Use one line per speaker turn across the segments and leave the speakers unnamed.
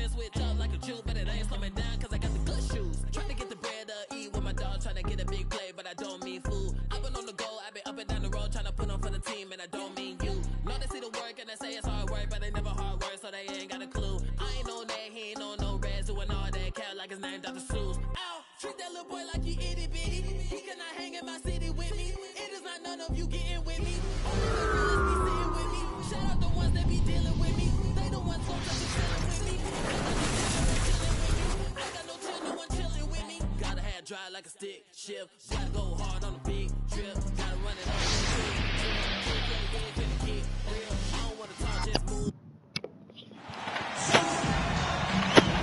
friends switch up like a Jew, but it ain't slowing down cause I got the good shoes. Trying to get the bread to eat with my dog, trying to get a big play, but I don't mean food. I've been on the go, I've been up and down the road, trying to put on for the team, and I don't mean you. Know they see the work and they say it's hard work, but they never hard work, so they ain't got a clue. I ain't on that, he ain't on no reds, doing all that cat like his name Dr. Seuss. Ow, treat that little boy like he itty bitty. He cannot hang in my city with me. It is not none of you getting with me. Only the realest be sitting with me. Shout out the ones that be dealing with me. They the ones gon' touch the chillin' with me. I got no chill, no one chillin' with me. Gotta have dry like a stick shift. Gotta go hard on a big trip. Gotta run it up. I don't wanna talk, just move.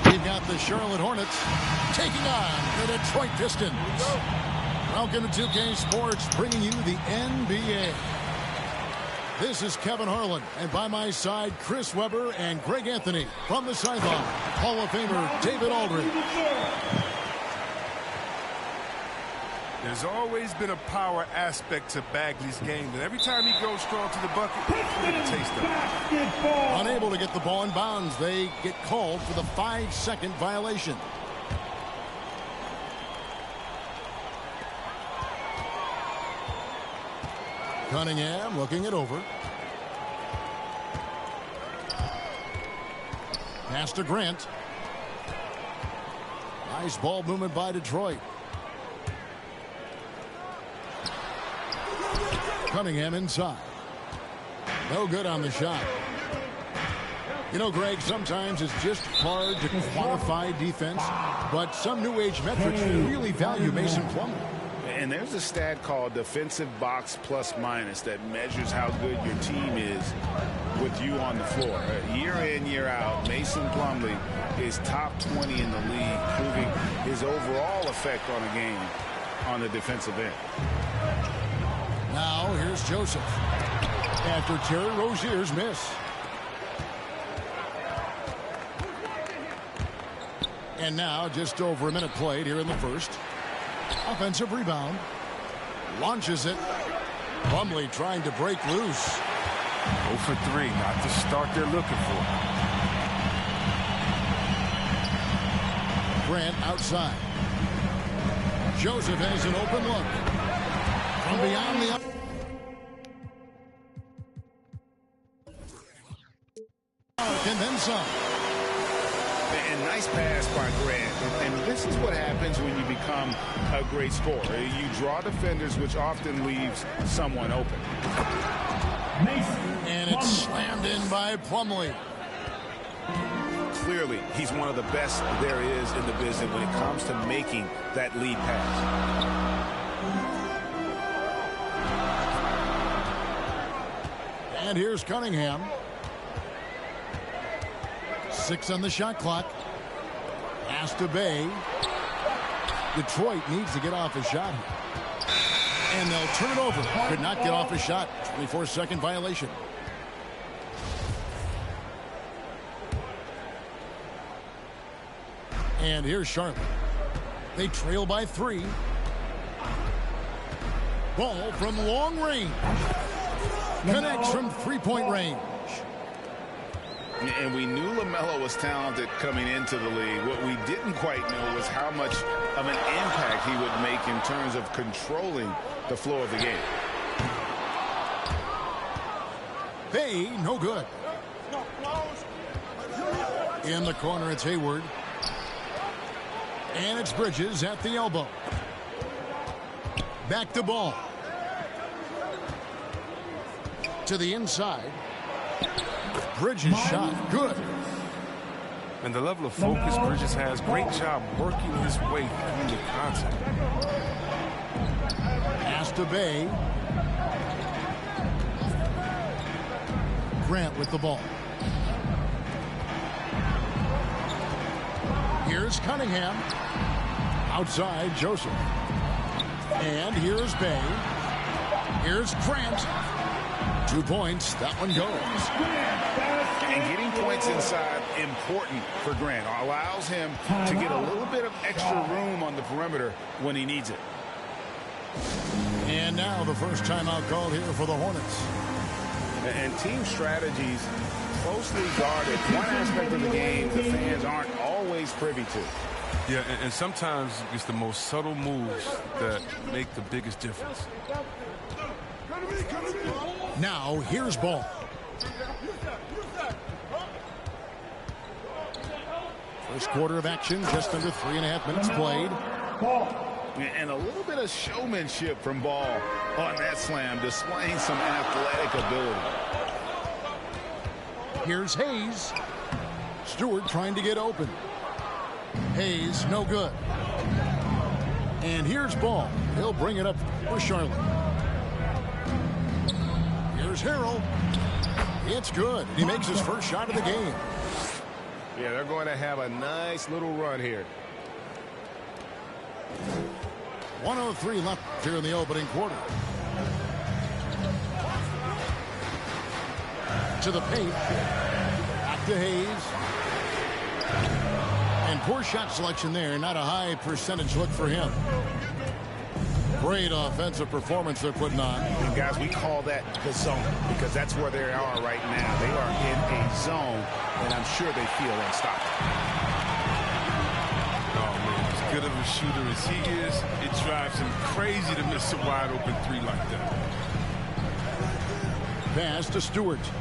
We've got the Charlotte Hornets taking on the Detroit Pistons. Welcome to 2K Sports, bringing you the NBA. This is Kevin Harlan, and by my side, Chris Webber and Greg Anthony. From the sideline, Hall of Famer David Aldridge.
There's always been a power aspect to Bagley's game, and every time he goes strong to the bucket, you get a taste of it.
Unable to get the ball in bounds, they get called for the 5-second violation. Cunningham looking it over. Pass to Grant. Nice ball movement by Detroit. Cunningham inside. No good on the shot. You know, Greg, sometimes it's just hard to quantify defense, but some new age metrics really value Mason Plumlee.
And there's a stat called defensive box plus minus that measures how good your team is with you on the floor. Year in, year out, Mason Plumlee is top 20 in the league, proving his overall effect on a game on the defensive end.
Now here's Joseph after Terry Rozier's miss. And now just over a minute played here in the first. Offensive rebound. Launches it. Plumlee trying to break loose.
0 for 3, not the start they're looking for.
Grant outside. Joseph has an open look. From beyond the... And then some.
And nice pass by Grant. And this is what happens when you become a great scorer. You draw defenders, which often leaves someone open.
And it's slammed in by Plumlee.
Clearly, he's one of the best there is in the business when it comes to making that lead pass.
And here's Cunningham. 6 on the shot clock. Pass to Bay. Detroit needs to get off a shot. And they'll turn it over. Could not get off a shot. 24-second violation. And here's Charlotte. They trail by 3. Ball from long range. Connects from 3-point range.
And we knew LaMelo was talented coming into the league. What we didn't quite know was how much of an impact he would make in terms of controlling the flow of the game.
Bay, no good. In the corner, it's Hayward. And it's Bridges at the elbow. Back to ball. To the inside. Bridges shot. Good.
And the level of focus Bridges has, great job working his way through the contact.
Pass to Bay. Grant with the ball. Here's Cunningham. Outside, Joseph. And here's Bay. Here's Grant. 2 points. That one goes.
And getting points inside, important for Grant. Allows him to get a little bit of extra room on the perimeter when he needs it.
And now the first timeout called here for the Hornets.
And team strategies closely guarded. One aspect of the game the fans aren't he's privy to.
Yeah, and sometimes it's the most subtle moves that make the biggest difference.
Now, here's Ball. First quarter of action, just under 3.5 minutes played.
And a little bit of showmanship from Ball on that slam, displaying some athletic ability.
Here's Hayes. Stewart trying to get open. Hayes, no good. And here's Ball. He'll bring it up for Charlotte. Here's Harrell. It's good. He makes his first shot of the game.
Yeah, they're going to have a nice little run here.
1:03 left here in the opening quarter. To the paint. Back to Hayes. And poor shot selection there. Not a high percentage look for him. Great offensive performance they're putting on.
And guys, we call that the zone because that's where they are right now. They are in a zone, and I'm sure they feel unstoppable.
Oh, man, as good of a shooter as he is, it drives him crazy to miss a wide open three like that.
Pass to Stewart.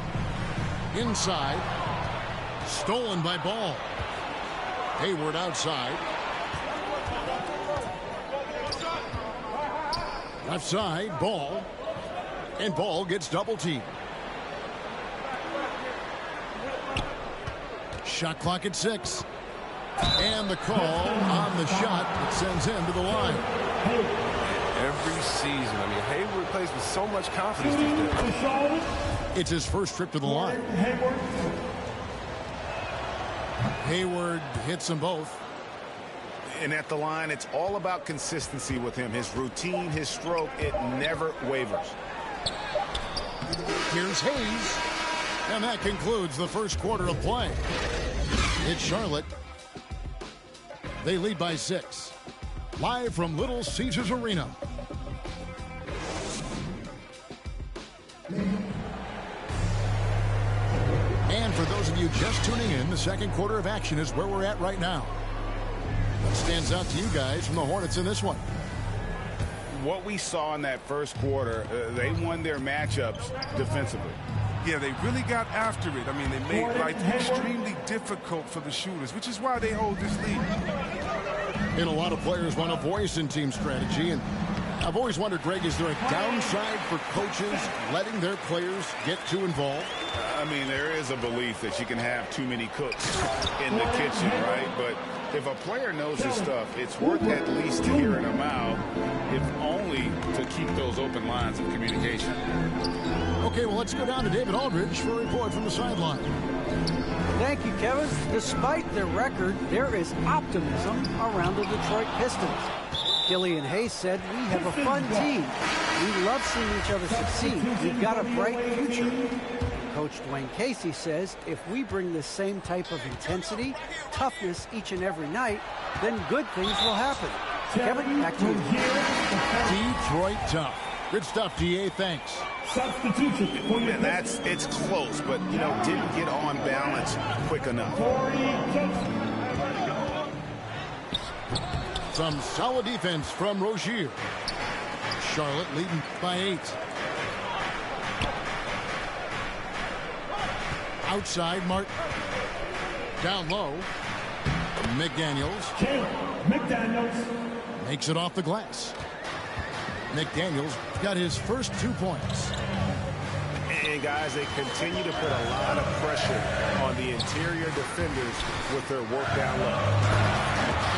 Inside. Stolen by Ball. Hayward outside. Left side, Ball. And Ball gets double teamed. Shot clock at 6. And the call on the shot that sends him to the line.
Every season, I mean, Hayward plays with so much confidence these days.
It's his first trip to the line. Hayward hits them both.
And at the line, it's all about consistency with him. His routine, his stroke, it never wavers.
Here's Hayes. And that concludes the first quarter of play. It's Charlotte. They lead by 6. Live from Little Caesars Arena. And for those of you just tuning in, the second quarter of action is where we're at right now. What stands out to you guys from the Hornets in this one?
What we saw in that first quarter, they won their matchups defensively.
Yeah, they really got after it. I mean, they made life extremely difficult for the shooters, which is why they hold this lead.
And a lot of players want a voice in team strategy. And I've always wondered, Greg, is there a downside for coaches letting their players get too involved?
I mean, there is a belief that you can have too many cooks in the kitchen, right? But if a player knows his stuff, it's worth at least hearing him out, if only to keep those open lines of communication.
Okay, well, let's go down to David Aldridge for a report from the sideline.
Thank you, Kevin. Despite their record, there is optimism around the Detroit Pistons. Killian Hayes said, "We have a fun team. We love seeing each other succeed. We've got a bright future." Coach Dwayne Casey says, if we bring the same type of intensity, toughness each and every night, then good things will happen. Kevin, back to you.
Detroit tough. Good stuff, DA. Thanks.
And it's close, but, you know, didn't get on balance quick enough.
Some solid defense from Rozier. Charlotte leading by 8. Outside, Martin. Down low. McDaniels. Makes it off the glass. McDaniels got his first 2 points.
And guys, they continue to put a lot of pressure on the interior defenders with their work down low.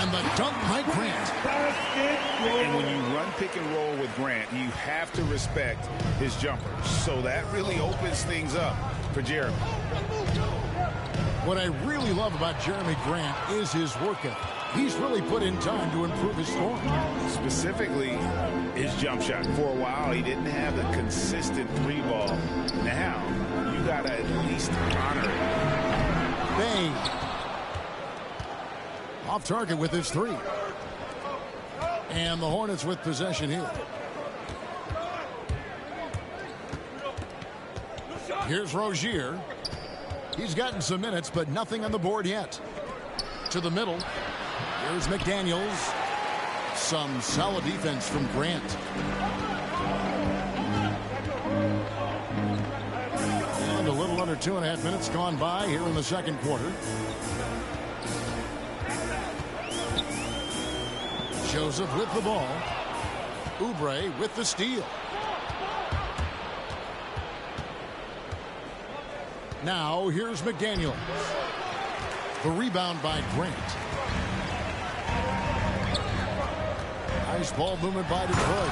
And the dunk by Grant.
And when you run pick and roll with Grant, you have to respect his jumper. So that really opens things up for Jeremy.
What I really love about Jeremy Grant is his work ethic. He's really put in time to improve his scoring.
Specifically, his jump shot. For a while, he didn't have the consistent 3 ball. Now, you got to at least honor it.
Bang. Off target with his 3. And the Hornets with possession here. Here's Rozier. He's gotten some minutes, but nothing on the board yet. to the middle. Here's McDaniels. Some solid defense from Grant. And a little under 2.5 minutes gone by here in the second quarter. Joseph with the ball. Oubre with the steal. Now here's McDaniels. The rebound by Grant. Nice ball movement by Detroit.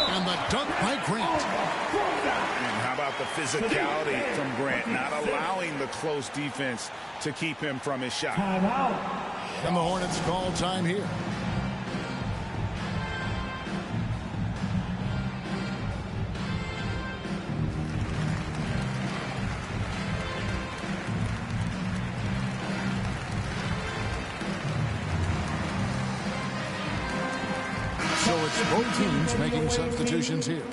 And the dunk by Grant.
And how about the physicality from Grant, not allowing the close defense to keep him from his shot.
And the Hornets call time here. So it's both teams making substitutions here.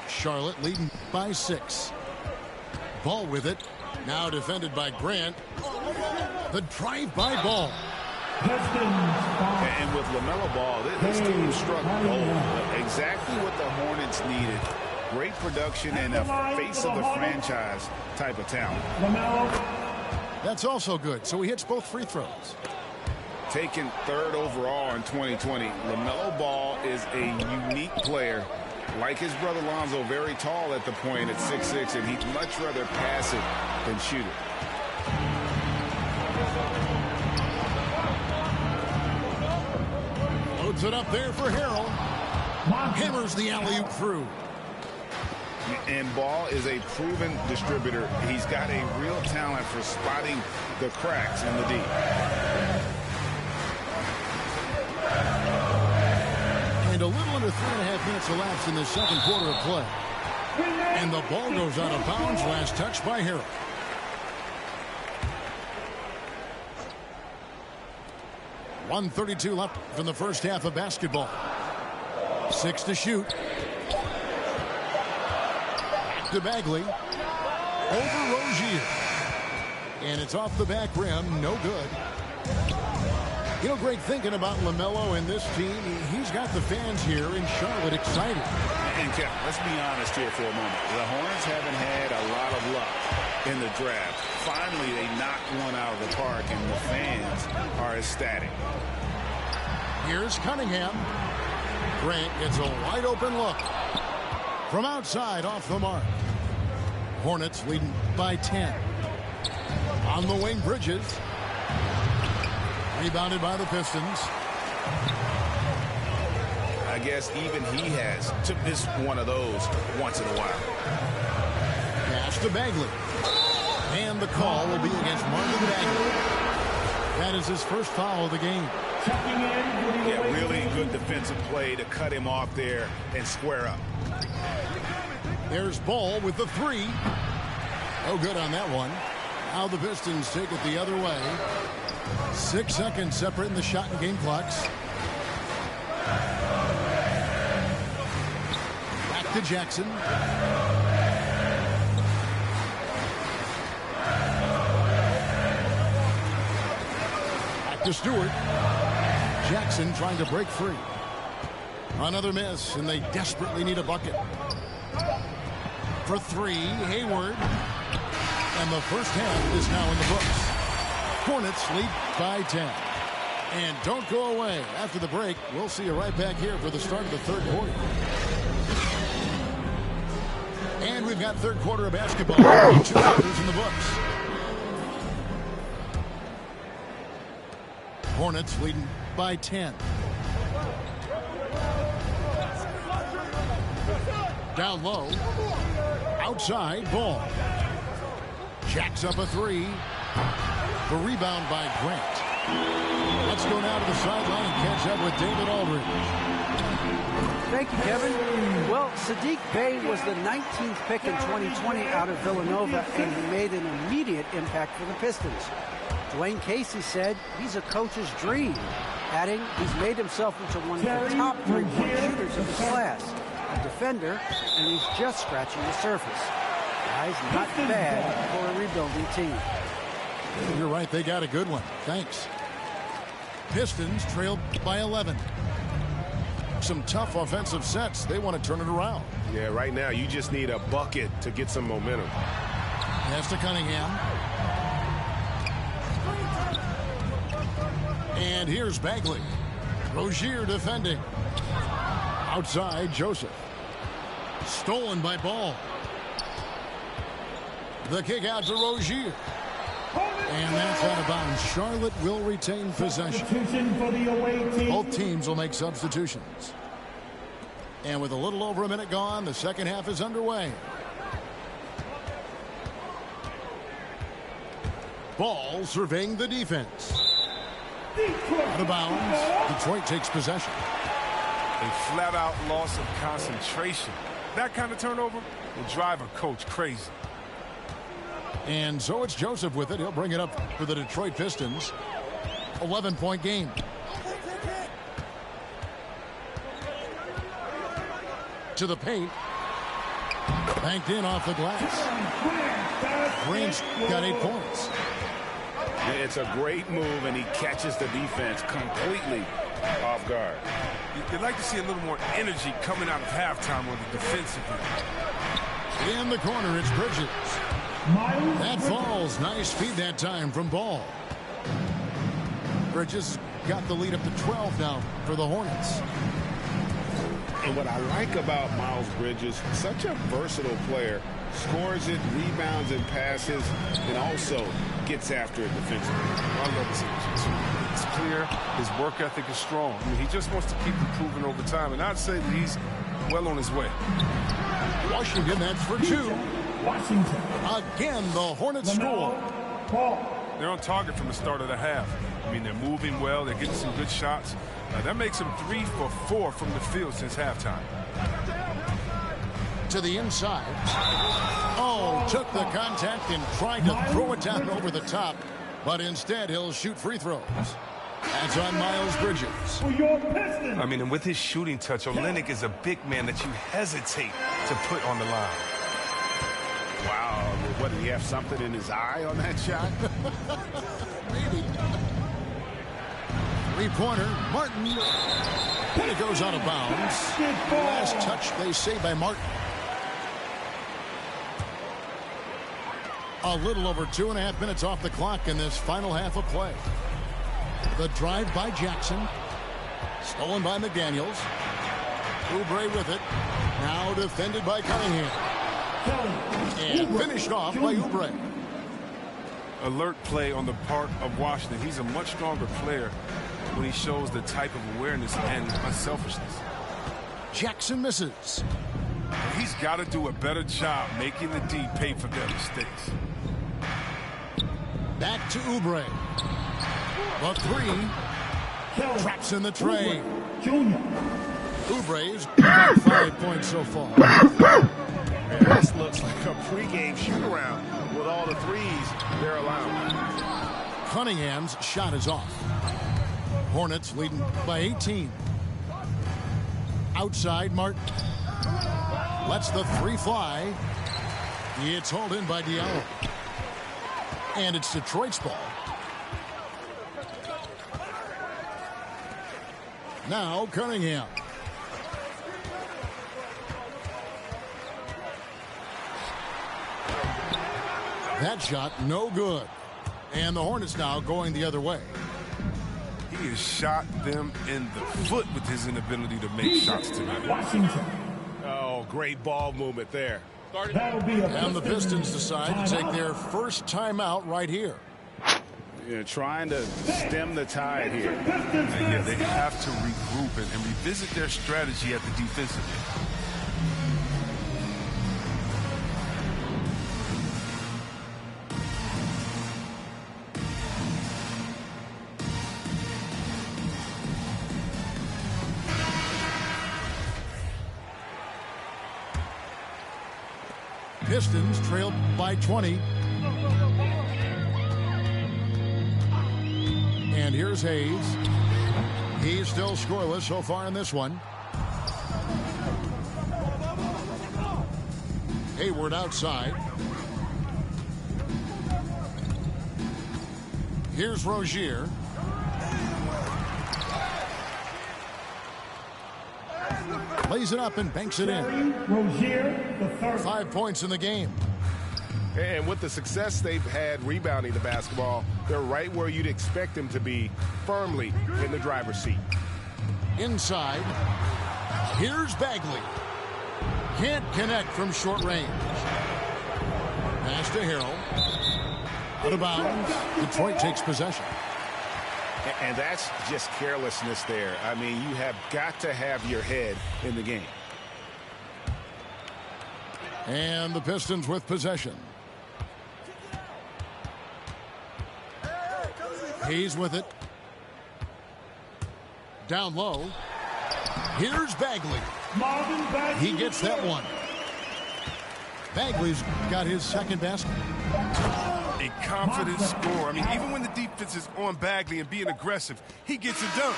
Charlotte leading by 6. Ball with it. Now defended by Grant. The drive-by Ball.
And with LaMelo Ball, this team struck gold. Exactly what the Hornets needed. Great production and a face of the franchise type of talent.
That's also good. So he hits both free throws.
Taken 3rd overall in 2020, LaMelo Ball is a unique player. Like his brother Lonzo, very tall at the point at 6'6", and he'd much rather pass it than shoot it.
Loads it up there for Harrell. Hammers the alley-oop through.
And Ball is a proven distributor. He's got a real talent for spotting the cracks in the D.
And a little under 3.5 minutes elapsed in the second quarter of play. And the ball goes out of bounds. Last touch by Harrell. .132 left from the first half of basketball. 6 to shoot. Back to Bagley. Over Rozier. And it's off the back rim. No good. You know, Greg, thinking about LaMelo and this team, he's got the fans here in Charlotte excited.
And Kevin, let's be honest here for a moment. The Hornets haven't had a lot of luck in the draft. Finally, they knocked one out of the park, and the fans are ecstatic.
Here's Cunningham. Grant gets a wide open look. From outside, off the mark. Hornets leading by 10. On the wing, Bridges. Rebounded by the Pistons.
I guess even he has to miss one of those once in a while.
Pass to Bagley. And the call will be against Marvin Bagley. That is his first foul of the game.
Yeah, really good defensive play to cut him off there and square up.
There's Ball with the 3. No good on that one. Now the Pistons take it the other way. 6 seconds separating the shot and game clocks. Back to Jackson. Back to Stewart. Jackson trying to break free. Another miss, and they desperately need a bucket. For 3, Hayward. And the first half is now in the books. Hornets lead by 10. And don't go away. After the break, we'll see you right back here for the start of the third quarter. And we've got third quarter of basketball. 2 quarters in the books. Hornets leading by 10. Down low. Outside, Ball. Jacks up a 3. The rebound by Grant. Let's go now to the sideline and catch up with David Aldridge.
Thank you, Kevin. Well, Saddiq Bey was the 19th pick in 2020 out of Villanova, and he made an immediate impact for the Pistons. Dwayne Casey said he's a coach's dream, adding he's made himself into one of the top 3-point shooters of his class, a defender, and he's just scratching the surface. Guys, not bad for a rebuilding team.
You're right, they got a good one. Thanks. Pistons trail by 11. Some tough offensive sets. They want to turn it around.
Yeah, right now you just need a bucket to get some momentum.
Pass to Cunningham. And here's Bagley. Rozier defending. Outside, Joseph. Stolen by Ball. The kick out to Rozier. And that's out of bounds. Charlotte will retain possession. Both teams will make substitutions. And with a little over a minute gone, the second half is underway. Ball surveying the defense. Out of bounds. Detroit takes possession.
A flat-out loss of concentration. That kind of turnover will drive a coach crazy.
And so it's Joseph with it. He'll bring it up for the Detroit Pistons. 11-point game. To the paint. Banked in off the glass. Grant's got 8 points.
It's a great move, and he catches the defense completely off guard.
You'd like to see a little more energy coming out of halftime on the defensive end.
In the corner, it's Bridges. That falls. Nice feed that time from Ball. Bridges got the lead up to 12 now for the Hornets.
And what I like about Miles Bridges, such a versatile player, scores it, rebounds and passes, and also gets after it defensively.
I love this energy. It's clear. His work ethic is strong. I mean, he just wants to keep improving over time, and I'd say that he's well on his way.
Washington, that's for 2.
Washington.
Again, the Hornets score.
They're on target from the start of the half. I mean, they're moving well. They're getting some good shots. That makes them 3 for 4 from the field since halftime.
To the inside. Oh, took the contact and tried to throw it down over the top, but instead he'll shoot free throws. That's on Miles Bridges.
I mean, and with his shooting touch, Olynyk is a big man that you hesitate to put on the line.
Wow, what, did he have something in his eye on that shot?
Maybe. Three-pointer, Martin. And it goes out of bounds. Last touch, they say, by Martin. A little over 2.5 minutes off the clock in this final half of play. The drive by Jackson. Stolen by McDaniels. Oubre with it. Now defended by Cunningham. And finished off by Oubre.
Alert play on the part of Washington. He's a much stronger player when he shows the type of awareness and unselfishness.
Jackson misses.
He's got to do a better job making the D pay for their mistakes.
Back to Oubre. The 3. Traps in the tray. Oubre's got 5 points so far.
Man, this looks like a pregame shoot-around with all the threes they're allowing.
Cunningham's shot is off. Hornets leading by 18. Outside, Martin. Lets the 3 fly. It's hauled in by Diallo. And it's Detroit's ball. Now Cunningham. That shot no good. And the Hornets now going the other way.
He has shot them in the foot with his inability to make shots tonight.
Washington.
Oh, great ball movement there.
And the Pistons decide to take their first timeout right here.
You're trying to stem the tide here.
Yeah, they have to regroup and revisit their strategy at the defensive end.
Pistons trail by 20. And here's Hayes. He's still scoreless so far in this one. Hayward outside. Here's Rozier. Lays it up and banks it in.
Rozier, the third.
5 points in the game.
And with the success they've had rebounding the basketball, they're right where you'd expect them to be, firmly in the driver's seat.
Inside. Here's Bagley. Can't connect from short range. Pass to Harrell. Out of bounds. Detroit takes possession.
And that's just carelessness there. I mean, you have got to have your head in the game.
And the Pistons with possession. Hayes with it. Down low. Here's Bagley. He gets that one. Bagley's got his second basket.
A confident score. I mean, even when the defense is on Bagley and being aggressive, he gets it done.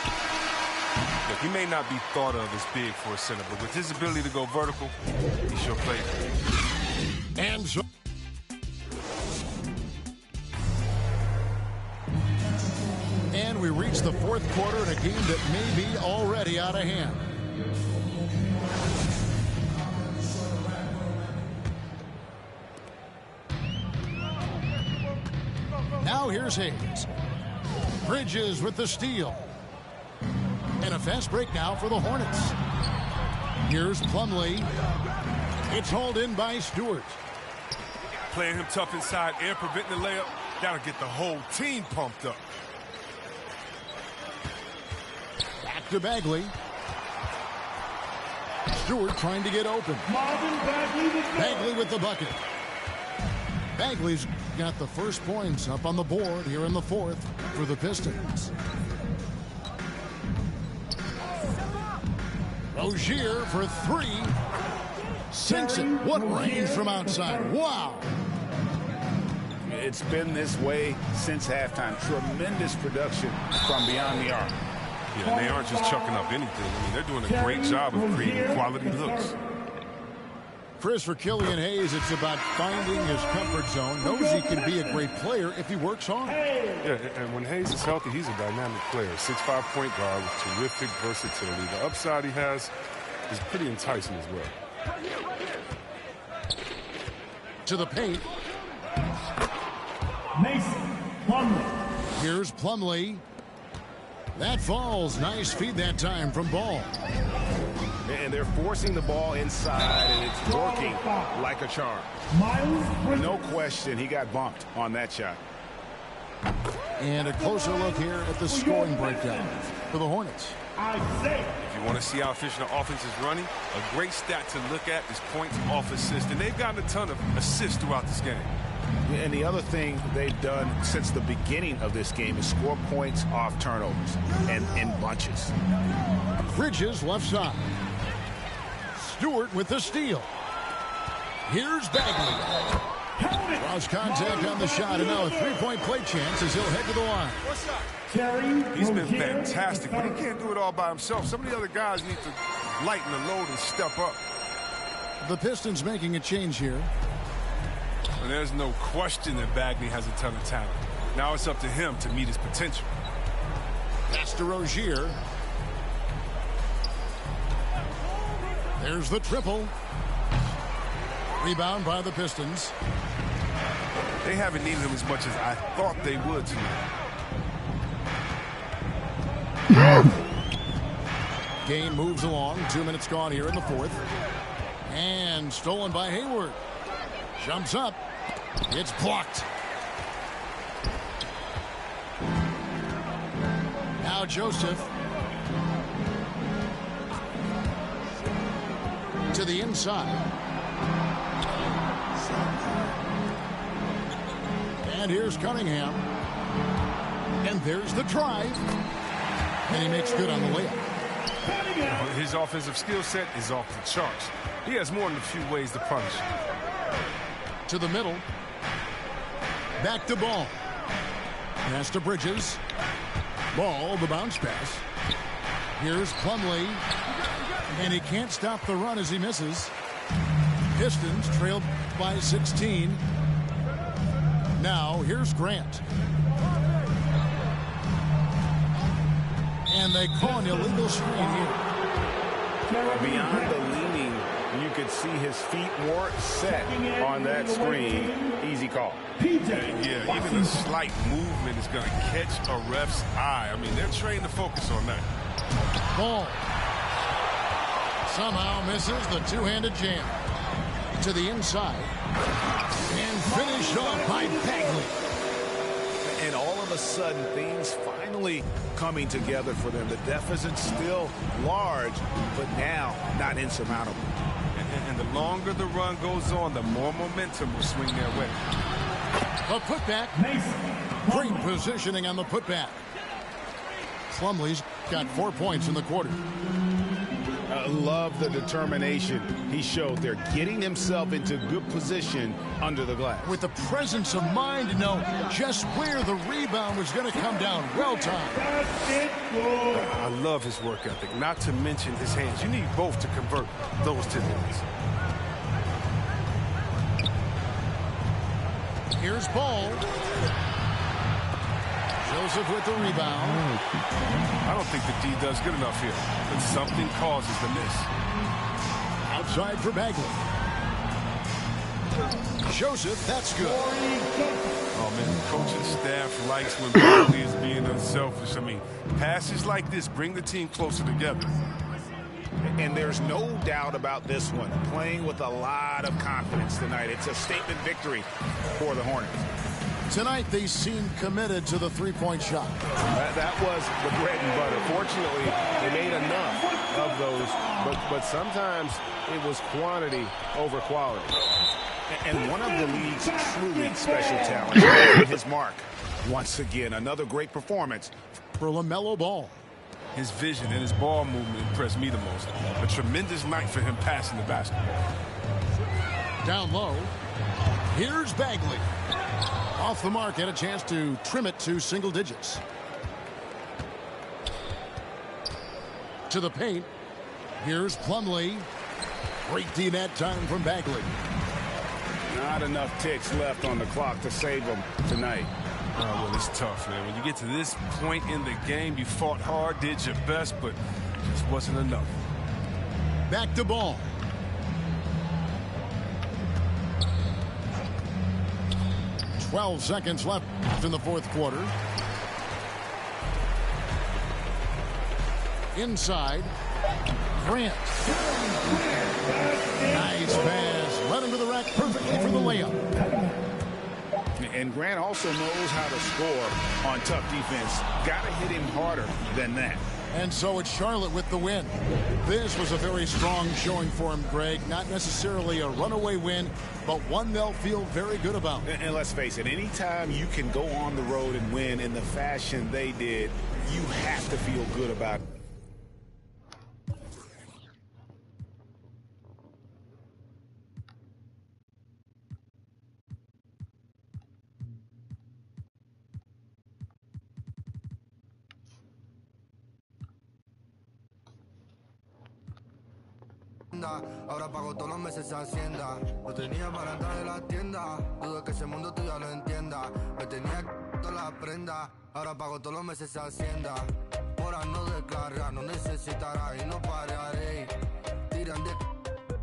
Look, he may not be thought of as big for a center, but with his ability to go vertical, he sure plays.
And so and we reach the fourth quarter in a game that may be already out of hand. Now here's Hayes. Bridges with the steal. And a fast break now for the Hornets. Here's Plumlee. It's hauled in by Stewart.
Playing him tough inside and preventing the layup, that'll get the whole team pumped up.
Back to Bagley. Stewart trying to get open. Bagley with the bucket. Bagley's got the first points up on the board here in the fourth for the Pistons. Rozier for three. Sinks it. What range from outside. Wow.
It's been this way since halftime. Tremendous production from beyond the arc.
Yeah, and they aren't just chucking up anything. I mean, they're doing a great job of creating quality looks.
Chris, for Killian Hayes, it's about finding his comfort zone. Knows he can be a great player if he works hard.
Yeah, and when Hayes is healthy, he's a dynamic player. 6'5" point guard with terrific versatility. The upside he has is pretty enticing as well.
To the paint.
Mason Plumlee.
Here's Plumlee. That falls. Nice feed that time from Ball.
And they're forcing the ball inside, and it's working like a charm.
No question, he got bumped on that shot.
And a closer look here at the scoring breakdown for the Hornets.
If you want to see how efficient the offense is running, a great stat to look at is points off assist. And they've gotten a ton of assists throughout this game.
And the other thing they've done since the beginning of this game is score points off turnovers and in bunches.
Bridges left side. Stewart with the steal. Here's Bagley. Draws contact on the shot, and now a three-point play chance as he'll head to the line.
He's been fantastic, but he can't do it all by himself. Some of the other guys need to lighten the load and step up.
The Pistons making a change here.
And there's no question that Bagley has a ton of talent. Now it's up to him to meet his potential.
Pass to Rozier. There's the triple. Rebound by the Pistons.
They haven't needed him as much as I thought they would tonight.
Game moves along. 2 minutes gone here in the fourth. And stolen by Hayward. Jumps up. It's blocked. Now Joseph. To the inside. And here's Cunningham. And there's the drive. And he makes good on the layup.
His offensive skill set is off the charts. He has more than a few ways to punish.
To the middle. Back to Ball. Pass to Bridges. Ball, the bounce pass. Here's Plumlee. And he can't stop the run as he misses. Pistons trailed by 16. Now, here's Grant. And they call an illegal screen here.
Beyond the leaning, you could see his feet weren't set on that screen. Easy call.
Yeah, even a slight movement is going to catch a ref's eye. I mean, they're trained to focus on that.
Ball. Somehow misses the two-handed jam. To the inside. And finished off by Bagley.
And all of a sudden, things finally coming together for them. The deficit's still large, but now not insurmountable.
And the longer the run goes on, the more momentum will swing their way.
The putback. Great positioning on the putback. Plumlee's got 4 points in the quarter.
I love the determination he showed there, getting himself into good position under the glass.
With the presence of mind to know just where the rebound was going to come down. Well timed.
I love his work ethic, not to mention his hands. You need both to convert those 10 minutes.
Here's Ball. Joseph with the rebound.
I don't think the D does good enough here, but something causes the miss.
Outside for Bagley. Joseph, that's good.
Oh, man, the coaching staff likes when Bagley is being unselfish. I mean, passes like this bring the team closer together.
And there's no doubt about this one. Playing with a lot of confidence tonight. It's a statement victory for the Hornets.
Tonight, they seem committed to the three-point shot.
That was the bread and butter. Fortunately, they made enough of those, but sometimes it was quantity over quality.
And one of the league's truly special talents made his mark. Once again, another great performance
for LaMelo Ball.
His vision and his ball movement impressed me the most. A tremendous night for him passing the basketball.
Down low. Here's Bagley. Off the mark, had a chance to trim it to single digits. To the paint. Here's Plumlee. Great D that time from Bagley.
Not enough ticks left on the clock to save them tonight.
Well, it's tough, man. When you get to this point in the game, you fought hard, did your best, but it just wasn't enough.
Back to Ball. Twelve seconds left in the fourth quarter. Inside. Grant. Nice pass. Led him to the rack perfectly for the layup.
And Grant also knows how to score on tough defense. Got to hit him harder than that.
And so it's Charlotte with the win. This was a very strong showing for him, Greg. Not necessarily a runaway win, but one they'll feel very good about.
And let's face it, anytime you can go on the road and win in the fashion they did, you have to feel good about it.
Ahora pago todos los meses Hacienda. No tenía para entrar en la tienda. Dudo que ese mundo tú ya lo entienda. Me tenía que todas las prendas. Ahora pago todos los meses Hacienda. Por no descargar, no necesitará y no pararé. Tiran de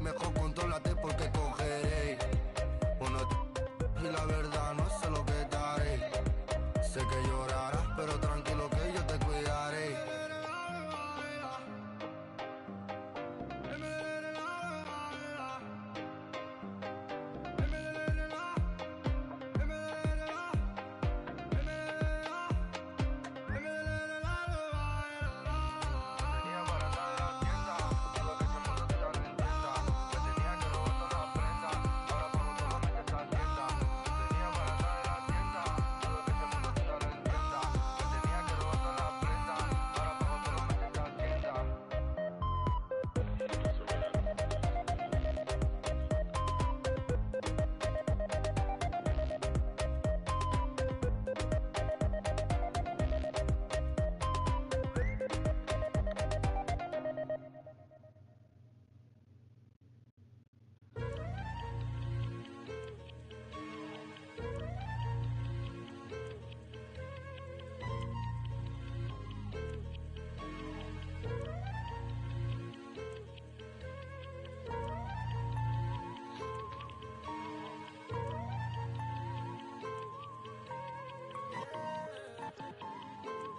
mejor contrólate porque cogeré. Bueno, y la verdad no sé lo que daré. Sé que llorarás, pero tranquilo que yo te cuidaré.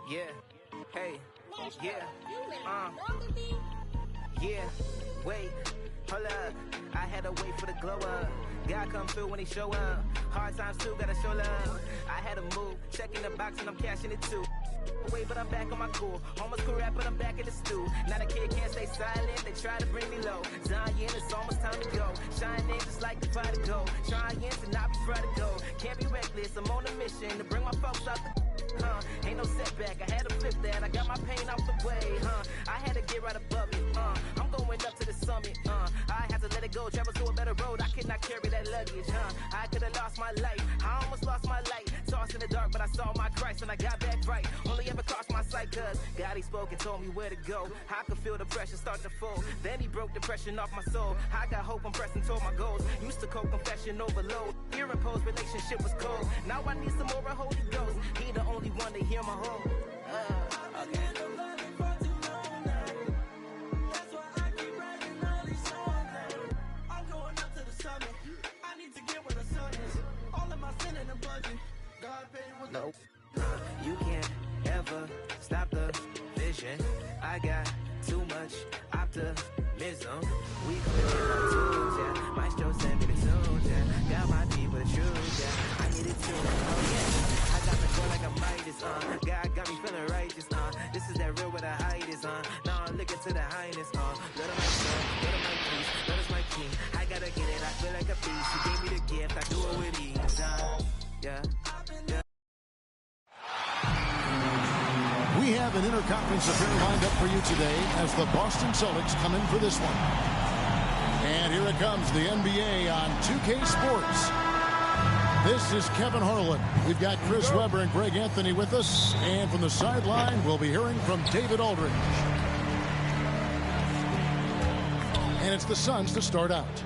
Yeah. Hey. Yeah. Yeah. Wait. Hold up. I had to wait for the glow up. God come through when he show up. Hard times too, gotta show love. I had to move. Checking the box and I'm cashing it too. Wait, but I'm back on my cool. Almost cool rap, but I'm back in the stew. Now the kid can't stay silent. They try to bring me low. Zion, it's almost time to go. Shining just like the prodigal. Trying to not be prodigal. Can't be reckless. I'm on a mission to bring my folks out the ain't no setback, I had to flip that. I got my pain out the way, I had to get right above it, I'm going up to the summit, I had to let it go, travel to a better road. I could not carry that luggage, I could have lost my life, I almost lost my light. Tossed in the dark, but I saw my Christ and I got back right. Only ever crossed my sight, cause God, he spoke and told me where to go. I could feel the pressure start to fall. Then he broke depression off my soul. I got hope, I'm pressing toward my goals. Used to cope, confession overload. Fear imposed, relationship was cold. Now I need some more of Holy Ghost. He the only one to hear my hope. No, you can't ever stop the vision. I got too much optimism. We clear our tools, yeah. Maestro sent me the tunes, yeah. Got my people the truth, yeah. I need it too, oh yeah. I got the core like I'm Midas, God got me feeling righteous, This is that real where the height is, Now I'm looking to the highness, Lord of my son, Lord of my peace, Lord is my king. I gotta get it, I feel like a beast. He gave me the gift, I do it with ease, yeah.
We have an interconference affair lined up for you today as the Boston Celtics come in for this one. And here it comes, the NBA on 2K Sports. This is Kevin Harlan. We've got Chris Webber and Greg Anthony with us. And from the sideline, we'll be hearing from David Aldridge. And it's the Suns to start out.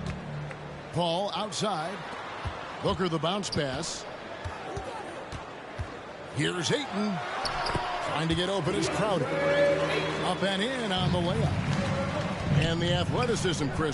Paul outside. Booker the bounce pass. Here's Ayton. Trying to get open is Crowder. Up and in on the layup. And the athleticism, Chris.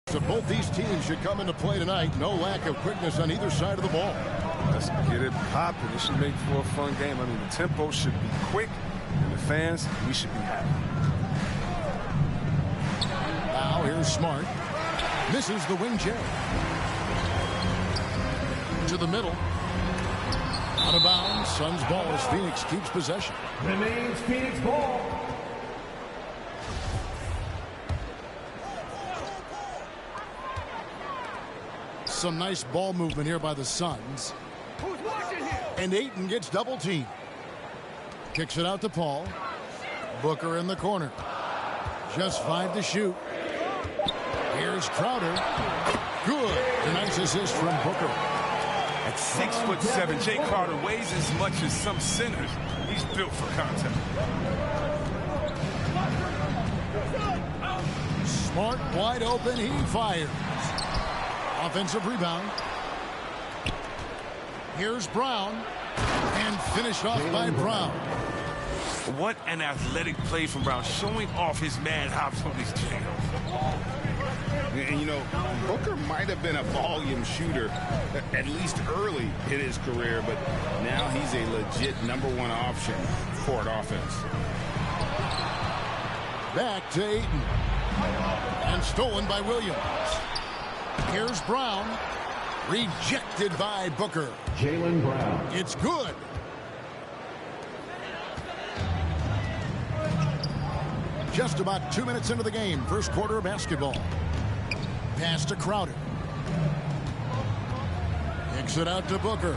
So both these teams should come into play tonight. No lack of quickness on either side of the ball.
Let's get it popping. It should make for a fun game. I mean, the tempo should be quick, and the fans, we should be happy.
Now here's Smart. Misses the wing J. To the middle. Out of bounds. Suns ball as Phoenix keeps possession.
Remains Phoenix ball.
Some nice ball movement here by the Suns. And Ayton gets double teamed. Kicks it out to Paul. Booker in the corner. Just 5 to shoot. Here's Crowder. Good. A nice assist from Booker.
At 6'7", Jay Crowder weighs as much as some centers. He's built for contact.
Smart wide open. He fires. Offensive rebound. Here's Brown. And finished off by Brown.
What an athletic play from Brown, showing off his man hops on these jams.
And, you know, Booker might have been a volume shooter, at least early in his career, but now he's a legit #1 option for an offense.
Back to Ayton. And stolen by Williams. Here's Brown. Rejected by Booker.
Jaylen Brown.
It's good. Just about 2 minutes into the game. First quarter of basketball. Pass to Crowder. Kicks it out to Booker.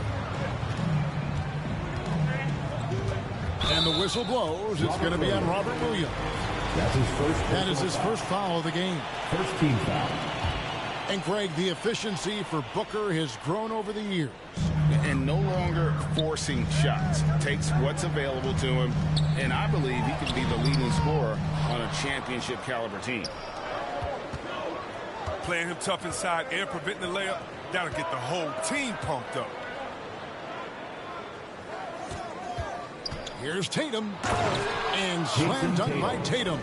And the whistle blows. It's going to be on Robert Williams.
That's his first.
That is his first foul of the game.
First team foul.
And Greg, the efficiency for Booker has grown over the years.
And no longer forcing shots. Takes what's available to him, and I believe he can be the leading scorer on a championship caliber team.
Playing him tough inside and preventing the layup, that'll get the whole team pumped up.
Here's Tatum. And slam dunk by Tatum.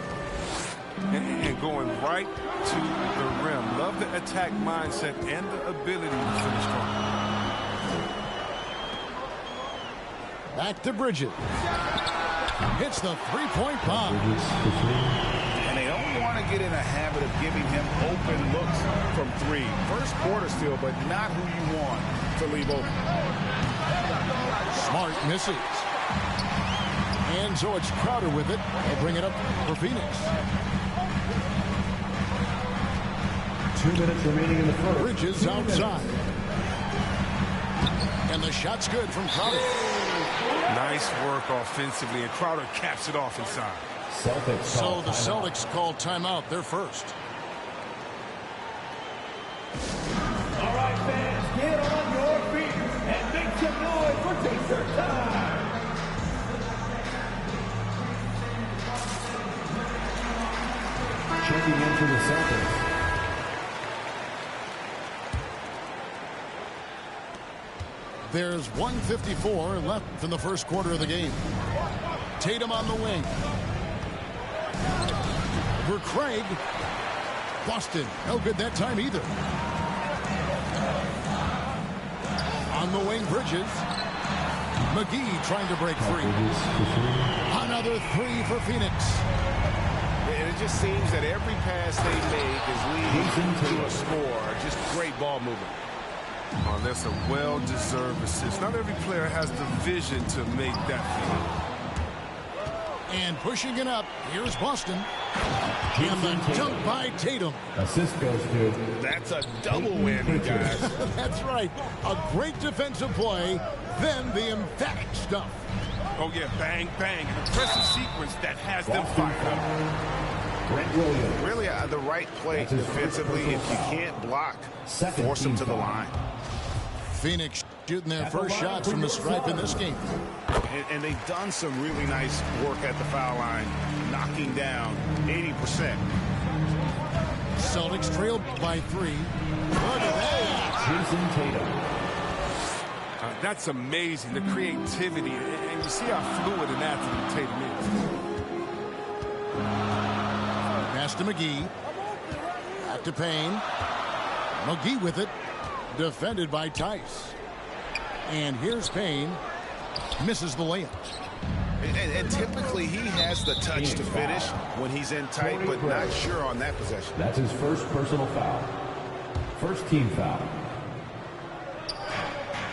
And going right to the rim. Love the attack mindset and the ability to finish strong.
Back to Bridges. Hits the three-point bomb.
And they don't want to get in a habit of giving him open looks from three. First quarter still, but not who you want to leave open.
Smart misses. And so it's Crowder with it. They'll bring it up for Phoenix.
2 minutes remaining in the first.
Bridges outside. And the shot's good from Crowder.
Nice work offensively, and Crowder caps it off inside.
So the Celtics call timeout. They're first.
All right, fans, get on your feet and make some noise for dessert time. Checking in for the Celtics.
There's 1:54 left in the first quarter of the game. Tatum on the wing. For Craig. Boston. No good that time either. On the wing, Bridges. McGee trying to break free. Another three for Phoenix.
And it just seems that every pass they make is leading to a score. Just great ball movement.
Oh, that's a well-deserved assist. Not every player has the vision to make that feed.
And pushing it up, here's Boston. And the dunk by Tatum.
Assist goes to.
That's a double whammy, guys.
That's right. A great defensive play, then the emphatic stuff.
Oh, yeah, bang, bang. An impressive sequence that has them fired up.
Brent Williams.
Really the right play defensively. If you can't block, force them to the line.
Phoenix shooting their first shots from the stripe in this game.
And they've done some really nice work at the foul line, knocking down 80%.
Celtics trailed by 3. Look at that.
Jason Tatum.
That's amazing, the creativity. And you see how fluid an athlete Tatum is.
Pass to McGee. Back to Payne. McGee with it. Defended by Tice. And here's Payne. Misses the layup.
And typically he has the touch to finish when he's in tight, but not sure on that possession.
That's his first personal foul. First team foul.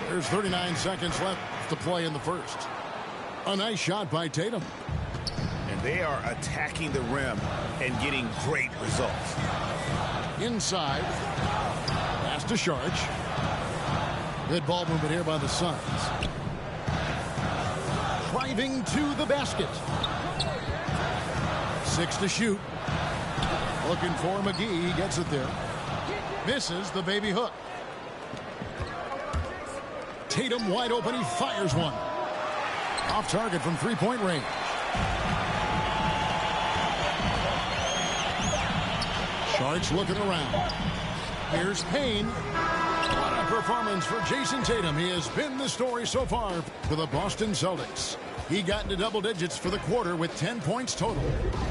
There's 39 seconds left to play in the first. A nice shot by Tatum.
And they are attacking the rim and getting great results.
Inside. Pass to Sharge. Good ball movement here by the Suns. Driving to the basket. 6 to shoot. Looking for McGee. He gets it there. Misses the baby hook. Tatum wide open. He fires one. Off target from three-point range. Sharks looking around. Here's Payne. What a performance for Jason Tatum. He has been the story so far for the Boston Celtics. He got into double digits for the quarter with 10 points total.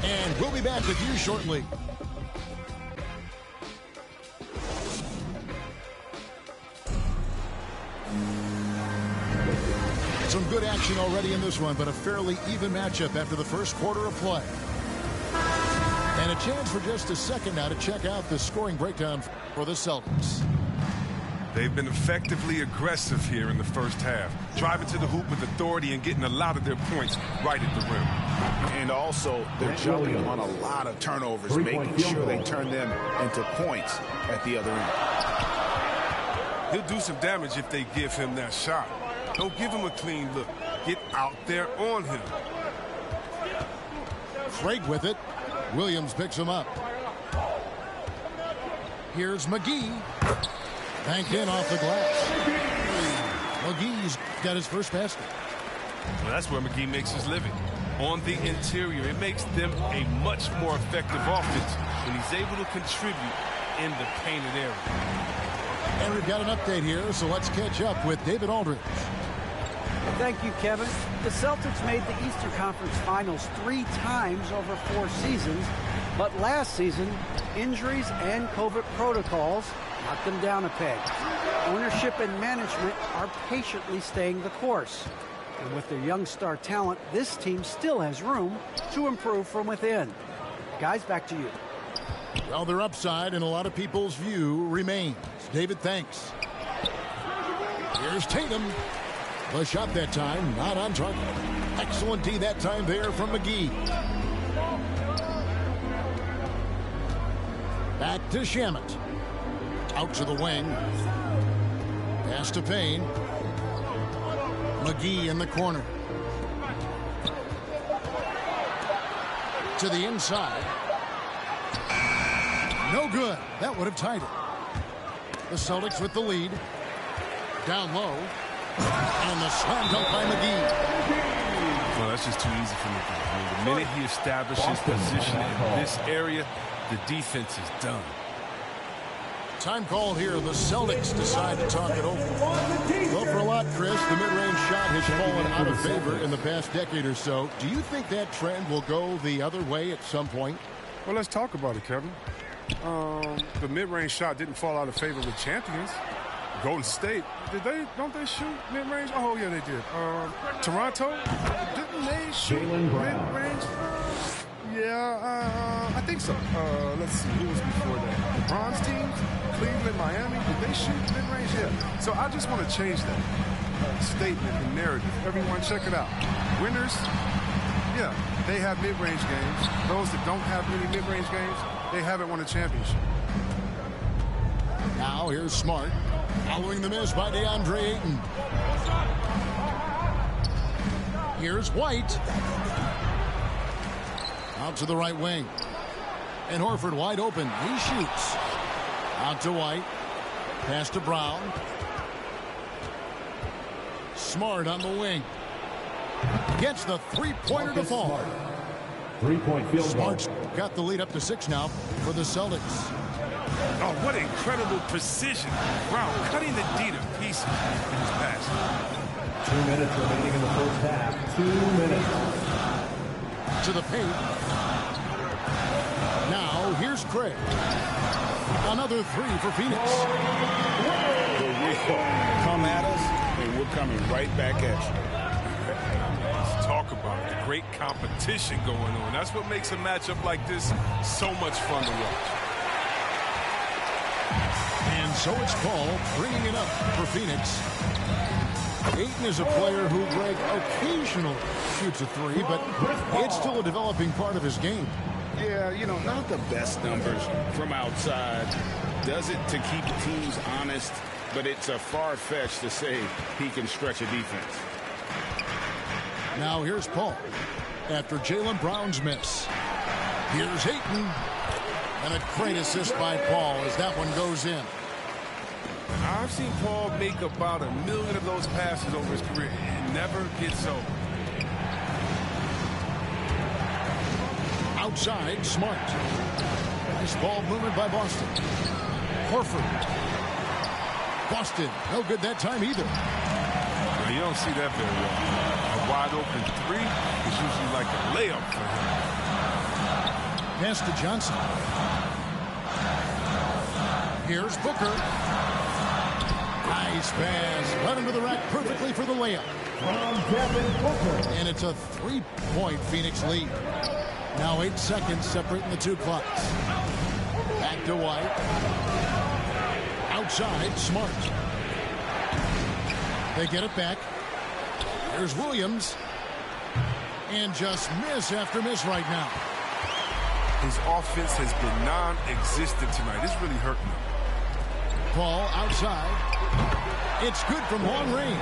And we'll be back with you shortly. Some good action already in this one, but a fairly even matchup after the first quarter of play. And a chance for just a second now to check out the scoring breakdown for the Celtics.
They've been effectively aggressive here in the first half, driving to the hoop with authority and getting a lot of their points right at the rim.
And also, they're jumping on a lot of turnovers, making sure they turn them into points at the other end.
He'll do some damage if they give him that shot. Don't give him a clean look. Get out there on him.
Craig with it. Williams picks him up. Here's McGee. Banked in off the glass. McGee's got his first basket.
Well, that's where McGee makes his living. On the interior, it makes them a much more effective offense when he's able to contribute in the painted area.
And we've got an update here, so let's catch up with David Aldridge.
Thank you, Kevin. The Celtics made the Eastern Conference Finals 3 times over 4 seasons, but last season, injuries and COVID protocols knocked them down a peg. Ownership and management are patiently staying the course. And with their young star talent, this team still has room to improve from within. Guys, back to you.
Well, their upside in a lot of people's view remains. David, thanks. Here's Tatum. The shot that time, not on target. Excellent D that time there from McGee. Back to Shamet. Out to the wing. Pass to Payne. McGee in the corner. To the inside. No good. That would have tied it. The Celtics with the lead. Down low. And the slam dunk by McGee.
Well, that's just too easy for McGee. I mean, the minute he establishes position in this area, the defense is done.
Time called here. The Celtics decide to talk it over. Well, for a lot, Chris, the mid-range shot has fallen out of favor in the past decade or so. Do you think that trend will go the other way at some point?
Well, let's talk about it, Kevin. The mid-range shot didn't fall out of favor with champions. Golden State, don't they shoot mid-range? Oh, yeah, they did. Toronto, didn't they shoot mid-range? Yeah, I think so. Let's see, who was before that? The Bronze teams, Cleveland, Miami, did they shoot mid-range? Yeah. So I just want to change that statement and narrative. Everyone, check it out. Winners, yeah, they have mid-range games. Those that don't have many mid-range games, they haven't won a championship.
Now here's Smart. Following the miss by DeAndre Ayton. Here's White. Out to the right wing. And Horford wide open. He shoots. Out to White. Pass to Brown. Smart on the wing. Gets the three-pointer to fall.
Three-point field goal.
Smart's got the lead up to 6 now for the Celtics.
Oh, what incredible precision. Brown cutting the D to pieces in his pass.
2 minutes remaining in the first half. 2 minutes.
To the paint. Now, here's Craig. Another 3 for Phoenix.
Come at us, and we're coming right back at you.
Let's talk about it. The great competition going on. That's what makes a matchup like this so much fun to watch.
And so it's Paul bringing it up for Phoenix. Ayton is a player who, Greg, occasionally shoots a 3, but it's still a developing part of his game.
Yeah, you know, not the best numbers from outside. Does it to keep teams honest, but it's a far-fetched to say he can stretch a defense.
Now here's Paul after Jaylen Brown's miss. Here's Ayton. And a great assist by Paul as that one goes in.
I've seen Paul make about 1 million of those passes over his career. It never gets old.
Outside, Smart. Nice ball movement by Boston. Horford. Boston, no good that time either.
Well, you don't see that very well. A wide open 3 is usually like a layup for him.
Pass to Johnson. Here's Booker. Nice pass. Led him to the rack perfectly for the layup. And it's a 3-point Phoenix lead. Now 8 seconds separating the 2 clocks. Back to White. Outside, Smart. They get it back. Here's Williams. And just miss after miss right now.
His offense has been non-existent tonight. It's really hurting him.
Paul outside. It's good from long range.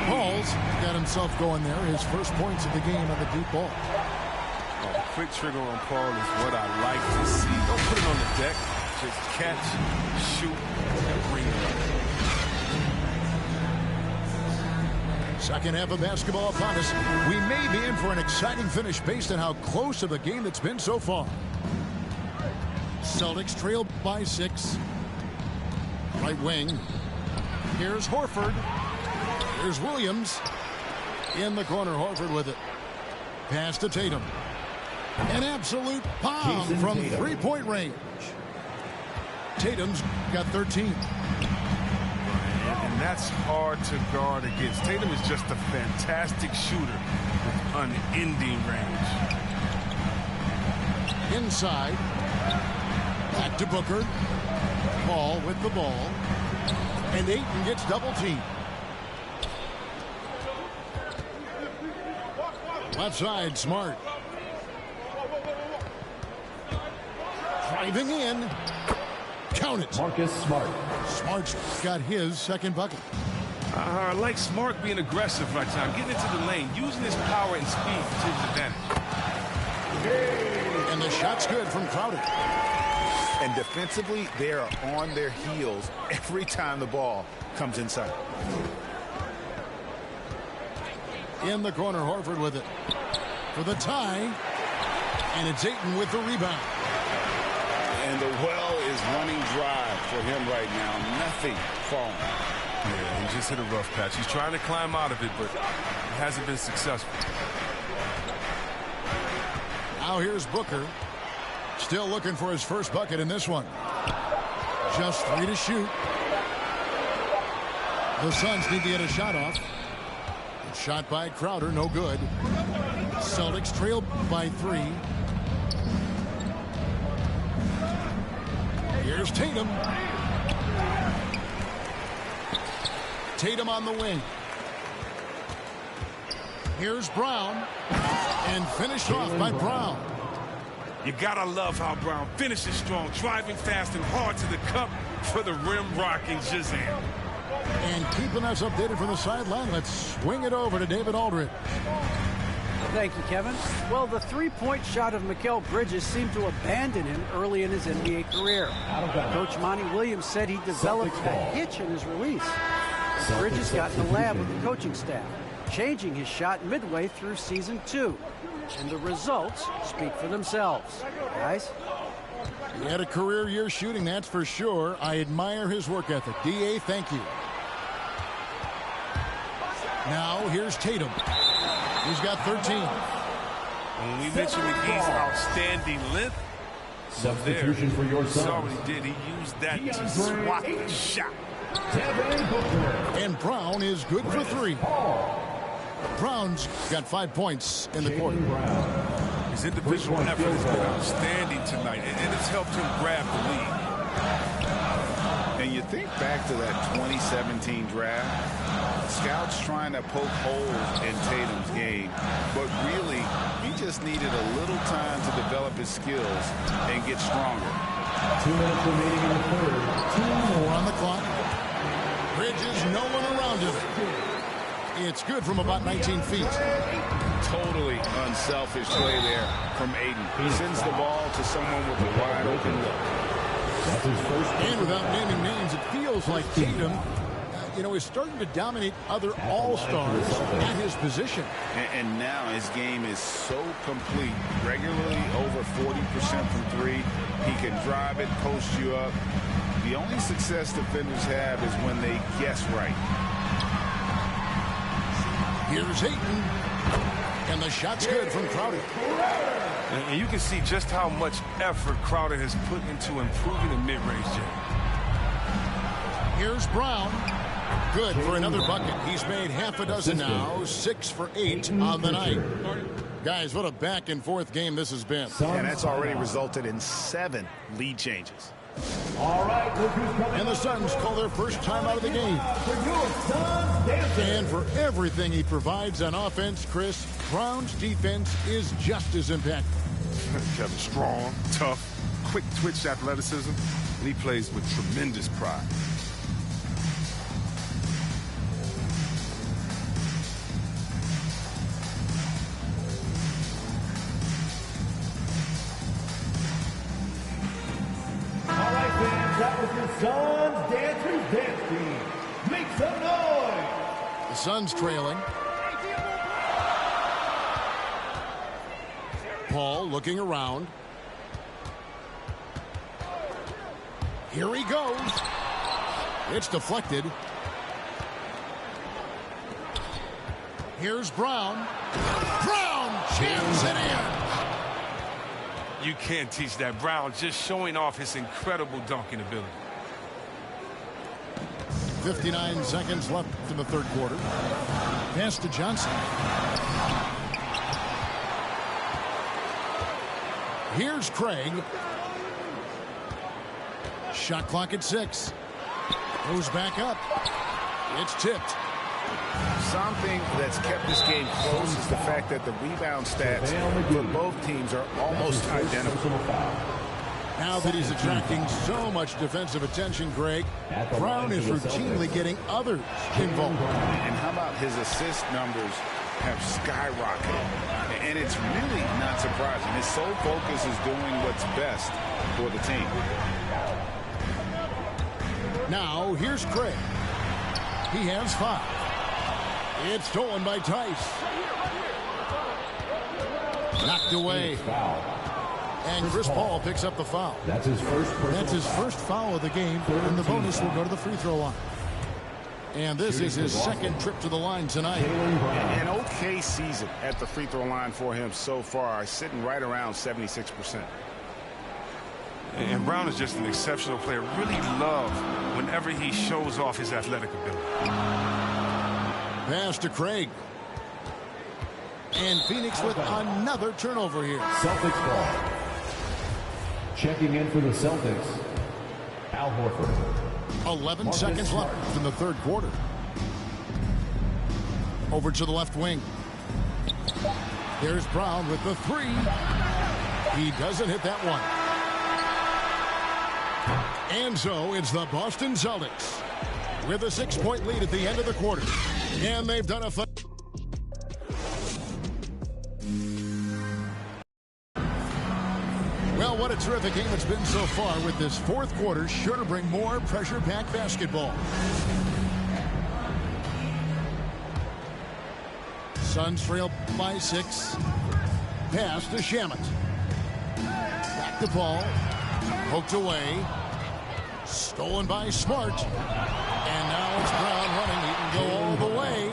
Paul's got himself going there. His first points of the game on the deep ball.
Oh, quick trigger on Paul is what I like to see. Don't put it on the deck. It's catch, shoot, and bring it up.
Second half of basketball upon us. We may be in for an exciting finish based on how close of a game it's been so far. Celtics trail by 6. Right wing. Here's Horford. Here's Williams. In the corner, Horford with it. Pass to Tatum. An absolute bomb from three-point range. Tatum's got 13.
And that's hard to guard against. Tatum is just a fantastic shooter with unending range.
Inside. Back to Booker. Paul with the ball. And Ayton gets double-teamed. Left side, Smart. Driving in. Count it.
Marcus Smart.
Smart's got his second bucket.
I like Smart being aggressive right now, getting into the lane, using his power and speed to his advantage.
And the shot's good from Crowder.
And defensively, they are on their heels every time the ball comes inside.
In the corner, Horford with it. For the tie. And it's Ayton with the rebound.
And the well is running dry for him right now. Nothing falling.
Yeah, he just hit a rough patch. He's trying to climb out of it, but it hasn't been successful.
Now here's Booker. Still looking for his first bucket in this one. Just 3 to shoot. The Suns need to get a shot off. Shot by Crowder, no good. Celtics trail by 3. Here's Tatum. Tatum on the wing. Here's Brown. And finished off by Brown.
You gotta love how Brown finishes strong, driving fast and hard to the cup for the rim-rocking Shazam.
And keeping us updated from the sideline, let's swing it over to David Aldridge.
Thank you, Kevin. Well, the three-point shot of Mikal Bridges seemed to abandon him early in his NBA career. Coach Monty Williams said he developed a hitch in his release. Bridges got in the lab with the coaching staff, changing his shot midway through season 2. And the results speak for themselves. Guys?
He had a career year shooting, that's for sure. I admire his work ethic. D.A., thank you. Now, here's Tatum. He's got 13.
When we mentioned McGee's outstanding length,
Substitution for your
that's all
Suns.
he did. He used that to swat the shot.
And Brown is good for 3. Brown's got 5 points in the quarter.
His individual effort has been outstanding tonight, and it's helped him grab the lead.
And you think back to that 2017 draft, scouts trying to poke holes in Tatum's game, but really, he just needed a little time to develop his skills and get stronger.
2 minutes remaining in the third.
2 more on the clock. Bridges, no one around him. It's good from about 19 feet.
Totally unselfish play there from Ayton. He sends the ball to someone with a wide open look.
That's his first.
And without naming names, it feels like Tatum, is starting to dominate other all-stars at his position.
And now his game is so complete. Regularly over 40% from 3. He can drive it, post you up. The only success defenders have is when they guess right.
Here's Ayton. And the shot's good from Crowder.
And you can see just how much effort Crowder has put into improving the mid-range game.
Here's Brown. Good for another bucket. He's made half a dozen now. 6 for 8 on the night. Guys, what a back-and-forth game this has been.
And that's already resulted in 7 lead changes.
All right, look who's coming.
And the Suns call their first time out of the game.
For your Suns dancing.
And for everything he provides on offense, Chris, Brown's defense is just as impactful.
Kevin, strong, tough, quick twitch athleticism, and he plays with tremendous pride.
All right, that was your Suns Dancers Dance Team. Make some noise.
The Suns trailing. Paul looking around. Here he goes. It's deflected. Here's Brown. Brown jams it in.
You can't teach that. Brown just showing off his incredible dunking ability.
59 seconds left in the third quarter. Pass to Johnson. Here's Craig. Shot clock at 6. Goes back up. It's tipped.
Something that's kept this game close is the fact that the rebound stats for both teams are almost identical.
Now that he's attracting so much defensive attention, Greg, Brown is routinely getting others involved.
And how about his assist numbers have skyrocketed? And it's really not surprising. His sole focus is doing what's best for the team.
Now, here's Craig. He has 5. It's stolen by Tice. Knocked away. And Chris Paul picks up the foul.
That's his
first foul of the game, and the bonus will go to the free throw line. And this is his second trip to the line tonight.
An okay season at the free throw line for him so far, sitting right around 76%.
And Brown is just an exceptional player. Really love whenever he shows off his athletic ability.
Pass to Craig. And Phoenix with another turnover here.
Celtics ball. Checking in for the Celtics, Al Horford.
11 seconds left in the third quarter. Over to the left wing. There's Brown with the 3. He doesn't hit that one. And so it's the Boston Celtics with a 6-point lead at the end of the quarter. And they've done a Well, what a terrific game it's been so far, with this fourth quarter sure to bring more pressure-packed basketball. Suns trail by 6. Pass to Shamet. Back to Paul. Poked away. Stolen by Smart. And now it's Brown running. He can go all the way.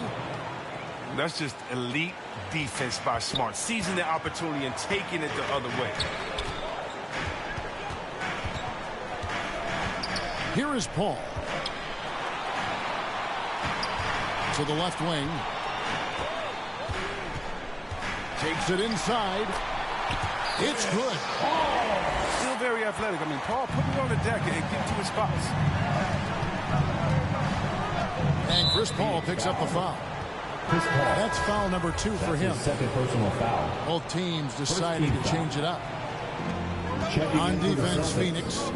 That's just elite defense by Smart. Seizing the opportunity and taking it the other way.
Here is Paul. To the left wing. Takes it inside. It's good.
Still very athletic. I mean, Paul, put it on the deck and get to his spots.
And Chris Paul picks up the foul. That's foul number 2 for him.
Second personal foul.
Both teams deciding to change it up. On defense, Phoenix.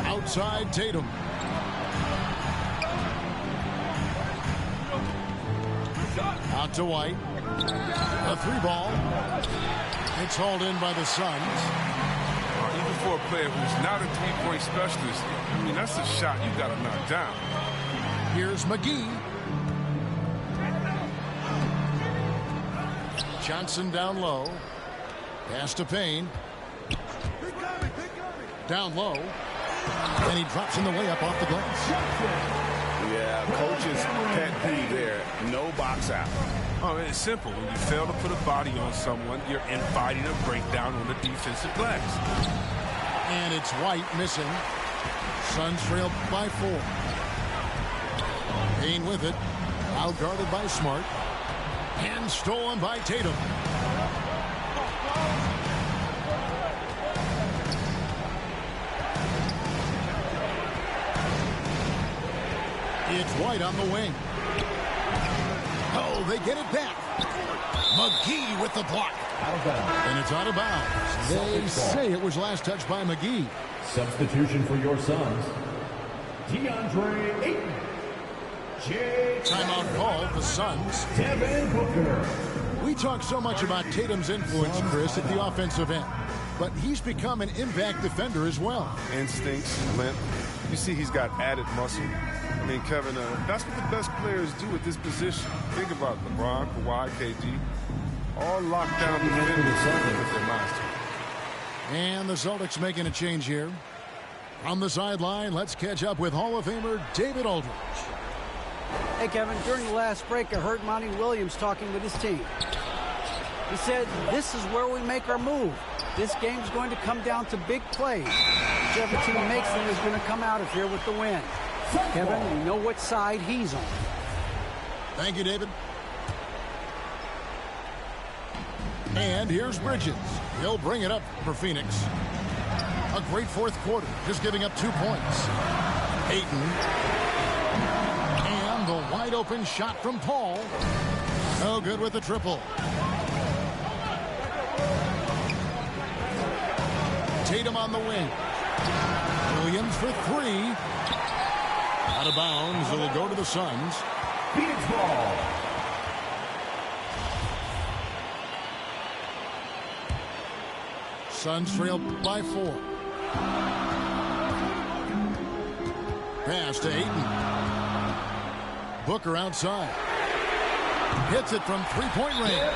Outside, Tatum. Out to White. A 3 ball. It's hauled in by the Suns.
Even for a player who's not a three-point specialist, I mean, that's a shot you got to knock down.
Here's McGee. Johnson down low. Pass to Payne. Down low. And he drops in the way up off the glass.
Yeah, coach's pet peeve there. No box out.
Oh, it's simple. When you fail to put a body on someone, you're inviting a breakdown on the defensive glass.
And it's White missing. Suns trail by 4. Payne with it. Out guarded by Smart. And stolen by Tatum. It's White on the wing. Oh, they get it back. McGee with the block. And it's out of bounds. They say it was last touched by McGee.
Substitution for your Suns, DeAndre Ayton.
Timeout called, the Suns.
Devin Booker.
We talk so much about Tatum's influence, Chris, at the offensive end. but he's become an impact defender as well.
Instincts, limp. You see he's got added muscle. I mean, Kevin, that's what the best players do at this position. Think about LeBron, Kawhi, KD. All locked down defenders with their minds.
And the Celtics making a change here. On the sideline, let's catch up with Hall of Famer David Aldridge.
Hey, Kevin, during the last break, I heard Monty Williams talking with his team. He said, this is where we make our move. This game's going to come down to big plays. Whichever team makes them is going to come out of here with the win. Kevin, we know what side he's on.
Thank you, David. And here's Bridges. He'll bring it up for Phoenix. A great fourth quarter, just giving up 2 points. Ayton. And the wide open shot from Paul. No good with the triple. Tatum on the wing. Williams for 3. Out of bounds. It'll go to the Suns.
Phoenix ball.
Suns trail by 4. Pass to Ayton. Booker outside. Hits it from three-point range.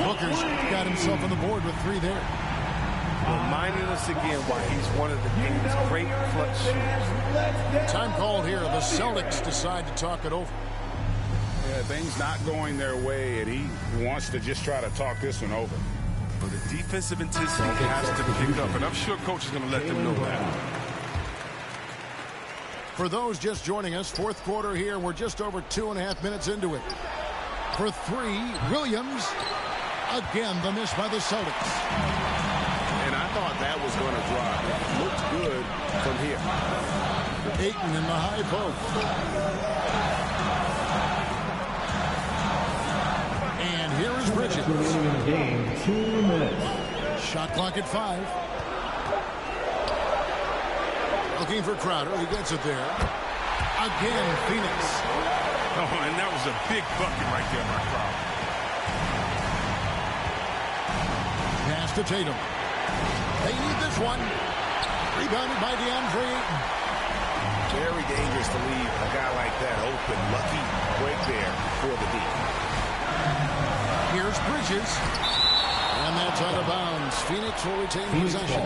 Booker's got himself on the board with 3 there.
Reminding us again why he's one of the game's great clutch shooters.
Time called here. The Celtics decide to talk it over.
Yeah, things not going their way, and he wants to just try to talk this one over.
But the defensive intensity has to pick up, and I'm sure coach is going to let them know that.
For those just joining us, fourth quarter here. We're just over 2.5 minutes into it. For 3, Williams. Again, the miss by the Celtics.
And I thought that was going to drop. It looked good from here.
Ayton in the high post. And here is Bridges.
Game, 2 minutes.
Shot clock at 5. Looking for Crowder. He gets it there. Again, Phoenix.
Oh, and that was a big bucket right there by Crowder.
Pass to Tatum. They need this one. Rebounded by DeAndre Ayton.
Very dangerous to leave a guy like that open. Lucky break there for the deep.
Here's Bridges. And that's out of bounds. Phoenix will retain possession.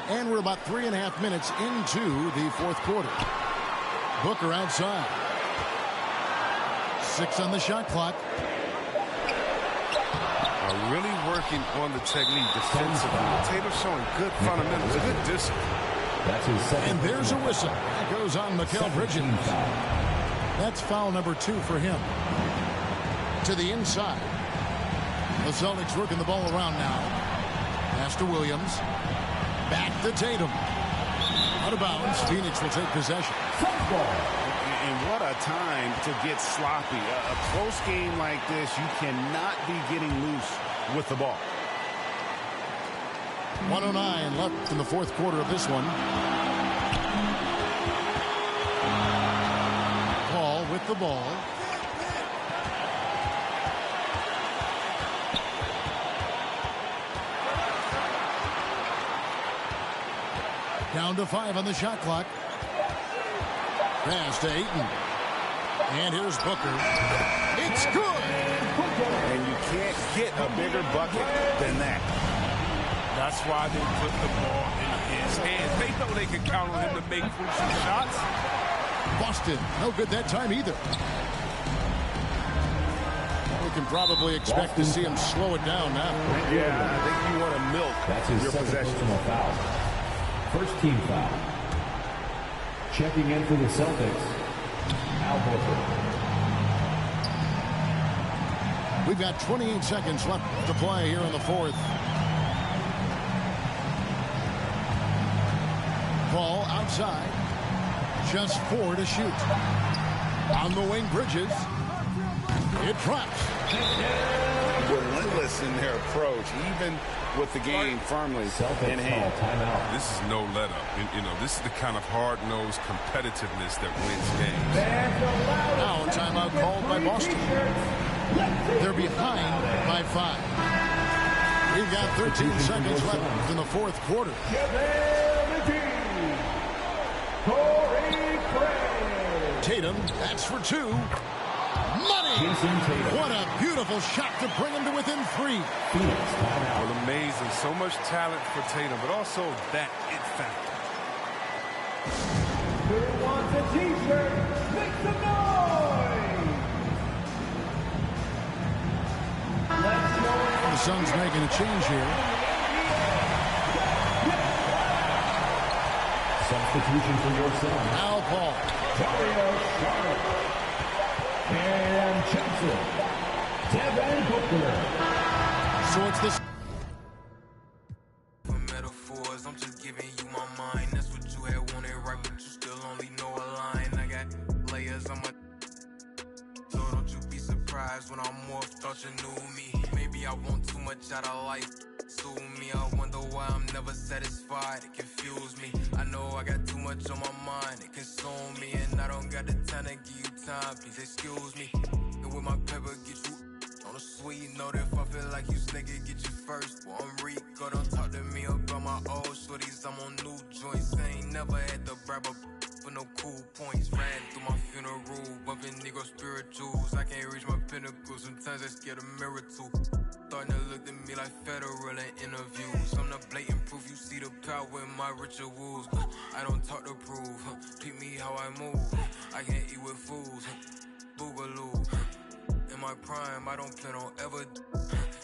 And we're about 3.5 minutes into the fourth quarter. Booker outside. 6 on the shot clock.
Really working on the technique defensively. Tatum showing good fundamentals, good discipline.
That's his second.
And there's a whistle. That goes on Mikal Bridges. That's foul number 2 for him. To the inside. The Celtics working the ball around now. Pass to Williams. Back to Tatum. Out of bounds. Phoenix will take possession.
And what a time to get sloppy. A close game like this, you cannot be getting loose with the ball.
1:09 left in the fourth quarter of this one. Paul with the ball. Down to 5 on the shot clock. Pass to Ayton. And here's Booker. It's good!
And you can't get a bigger bucket than that.
That's why they put the ball in his hands. They know they can count on him to make crucial shots.
Boston, no good that time either. We can probably expect to see him slow it down now.
Yeah, I think you want to milk
That's his
your
second
possession.
personal foul. First team foul. Checking in for the Celtics, Al Horford.
We've got 28 seconds left to play here in the fourth. Ball outside. Just 4 to shoot. On the wing, Bridges. It drops.
Relentless finesse in their approach, even with the game firmly in hand.
This is no let-up. You know, this is the kind of hard-nosed competitiveness that wins games.
Now a timeout called by Boston. They're behind by 5. We've got 13 seconds left in the fourth quarter. Tatum, that's for 2. Money! What a beautiful shot to bring him to within 3.
Well, amazing. So much talent for Tatum, but also that it factor.
Who wants a t-shirt? Make some noise!
The Suns making a change here.
Substitution for your son.
Al Paul.
Dario Saric. And Johnson. Devin Booker.
So it's this.
For metaphors, I'm just giving you my mind. That's what you had wanted, right? But you still only know a line. I got layers on my. So don't you be surprised when I'm morphed. Thought you knew me. Maybe I want too much out of life. Sue me, I wonder why I'm never satisfied. It confused me. I know I got too much on my mind. It consumed me, and I don't got the time to give you time. Please excuse me. And with my pepper, get you on the sweet note. If I feel like you snake it, get you first. Well, I'm Rico. Don't talk to me about my old shorties. I'm on new joints. I ain't never had to bribe a for no cool points. Ran through my funeral, bumping Negro spirituals. I can't reach my pinnacle. Sometimes I scared a mirror too. Starting to look at me like federal in interviews. I'm the blatant proof. You see the power in my rituals. I don't talk to prove. Treat me how I move. I can't eat with fools. Boogaloo. In my prime, I don't plan on ever.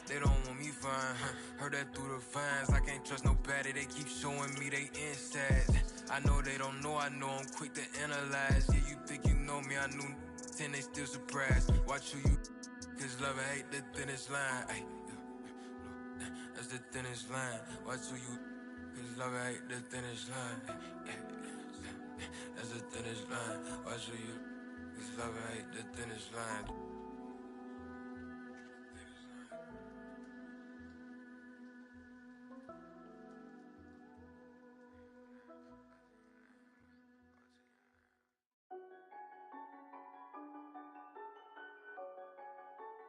They don't want me fine. Heard that through the fines. I can't trust nobody. They keep showing me they inside. I know they don't know. I know I'm quick to analyze. Yeah, you think you know me. I knew 10. They still surprised. Watch who you. Cause love and hate the thinnest line. Ay, that's the thinnest line. Watch who you. Cause love and hate the thinnest line. Ay, that's the thinnest line. Watch who you. Cause love and hate the thinnest line.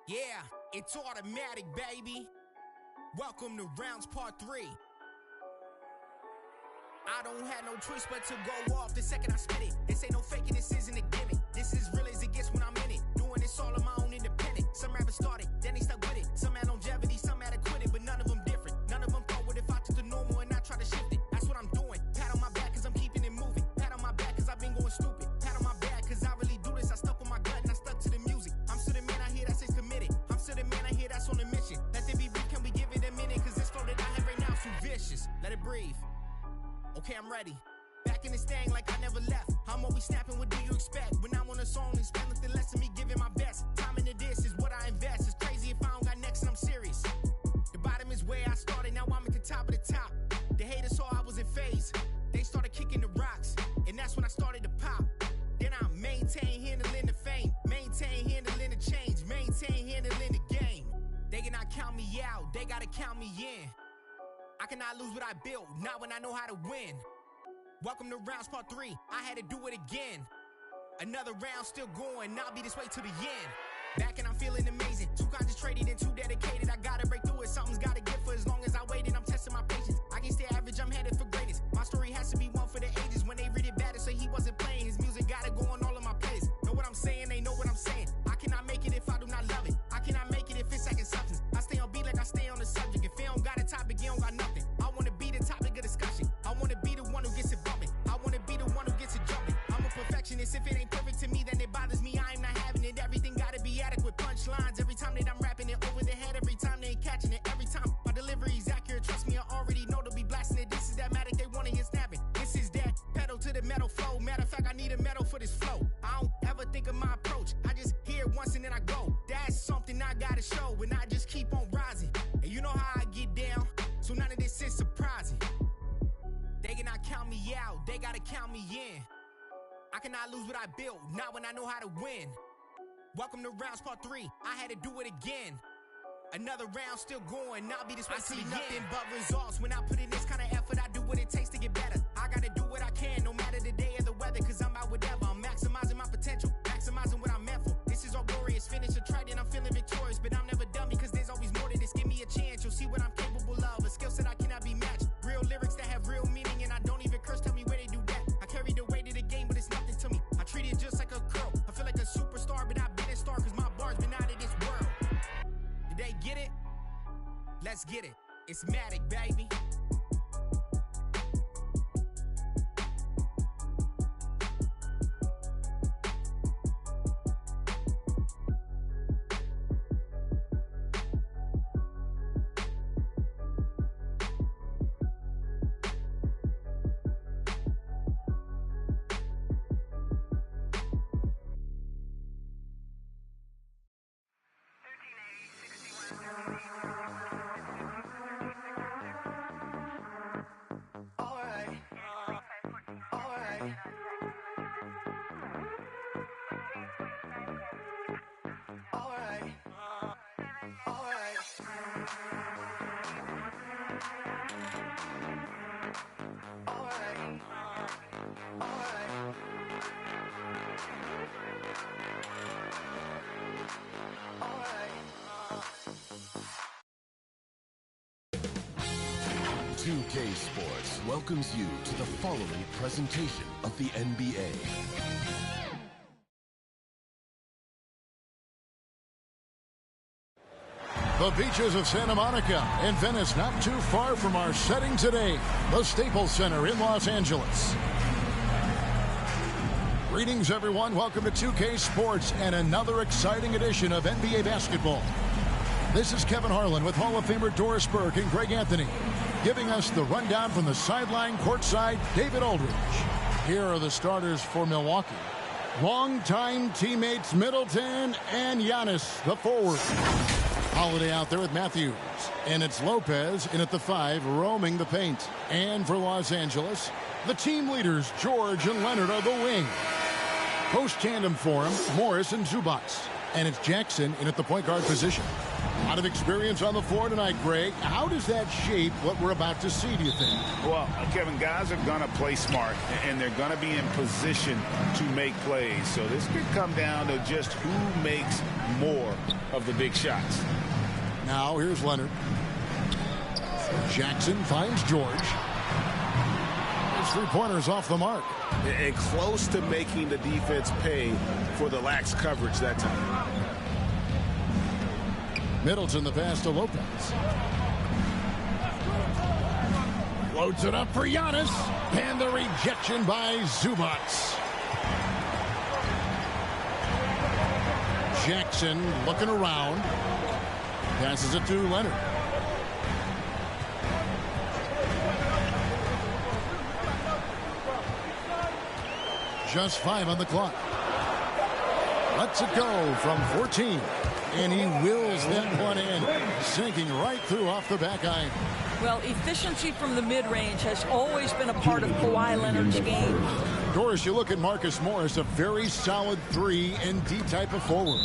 Yeah, it's automatic, baby. Welcome to rounds part 3. I don't have no choice but to go off the second I spit it. This ain't no faking, this isn't a gimmick. This is real as it gets when I'm in it. Doing this all on my own independent. Some rappers started, then they stuck with it. Some had longevity, some had to quit it, but none of them different. None of them forward if I took the normal and I try to shift it. That's what I'm doing. Pat on my back cause I'm keeping it moving. Pat on my back cause I've been going stupid. Pat on my back cause I really do this. I stuck with my gut and I stuck to the music. I'm still the man I hear that says committed. I'm still the man I hear that's on a mission. Let there be beef, can we give it a minute? Cause this flow that I have right now is too vicious. Let it breathe. Okay, I'm ready. Back in this thing like I never left. I'm always snapping, what do you expect? When I'm on a song, expect nothing less than me giving my best. Time into this is what I invest. It's crazy if I don't got next and I'm serious. The bottom is where I started, now I'm at the top of the top. The haters saw I was in phase. They started kicking the rocks, and that's when I started to pop. Then I maintain handling the fame, maintain handling the change, maintain handling the game. They cannot count me out, they gotta count me in. I cannot lose what I built, not when I know how to win. Welcome to rounds part 3, I had to do it again. Another round still going, I'll be this way to the end. Back and I'm feeling amazing, too concentrated and too dedicated. I gotta break through it, something's gotta give for as long as I waited. I'm testing my patience, I can stay average, I'm headed for greatness. My story has to be one for the ages. When they read it bad, they say he wasn't playing. His music gotta go on all of my playlists. Know what I'm saying, they know what I'm saying. I cannot make it if I do not love it. I cannot make it if it's second substance. I stay on beat like I stay on the subject. If it don't got a topic, it don't got nothing. I wanna be the topic of discussion. I wanna be the one who gets it bumping. I wanna be the one who gets it jumping. I'm a perfectionist, if it ain't perfect to me, then it bothers me. I am not having it. Everything gotta be adequate. Punchlines every time that I'm rapping it over the head. Every time they ain't catching it. Every time my delivery is accurate. Trust me, I already know they'll be blasting it. This is that matic they wanna hear snapping. This is that pedal to the metal flow. Matter of fact, I need a medal for this flow. I don't ever think of my approach. I just hear it once and then I go. That's something I gotta show, and I just keep on rising. And you know how I get down, so none of this is surprising. They cannot count me out, they gotta count me in. I cannot lose what I built, not when I know how to win. Welcome to rounds part 3, I had to do it again. Another round still going, I'll be this way till nothing but results. When I put in this kind of effort, I do what it takes to get better. I gotta do what I can, no matter the day or the weather, cause I'm out whatever. I'm maximizing my potential, maximizing what I'm meant for. This is all glorious, finish a trident, I'm feeling victorious, but I'm never done because there's always more to this. Give me a chance, you'll see what I'm capable of. A skill set I cannot be matched. Real lyrics that have real meaning, and I don't even curse, tell me where they do that. I carry the weight of the game, but it's nothing to me. I treat it just like a curl. I feel like a superstar, but I've been a star, cause my bar's been out of this world. Did they get it? Let's get it. It's Matic, baby.
K Sports welcomes you to the following presentation of the NBA.
The beaches of Santa Monica and Venice, not too far from our setting today, the Staples Center in Los Angeles. Greetings, everyone. Welcome to 2K Sports and another exciting edition of NBA basketball. This is Kevin Harlan with Hall of Famer Doris Burke and Greg Anthony, giving us the rundown from the sideline courtside, David Aldridge. Here are the starters for Milwaukee. Longtime teammates Middleton and Giannis, the forward. Holiday out there with Matthews. And it's Lopez in at the 5, roaming the paint. And for Los Angeles, the team leaders, George and Leonard, are the wing. Post tandem for him, Morris and Zubac. And it's Jackson in at the point guard position. A lot of experience on the floor tonight, Greg. How does that shape what we're about to see, do you think?
Well, Kevin, guys are going to play smart, and they're going to be in position to make plays. So this could come down to just who makes more of the big shots.
Now, here's Leonard. Jackson finds George. His three-pointer's off the mark.
And close to making the defense pay for the lax coverage that time.
Middleton the pass to Lopez. Loads it up for Giannis. And the rejection by Zubac. Jackson looking around. Passes it to Leonard. Just 5 on the clock. Lets it go from 14. And he wills that one in, sinking right through off the back iron.
Well, efficiency from the mid-range has always been a part of Kawhi Leonard's game.
Doris, you look at Marcus Morris, a very solid 3-and-D type of forward.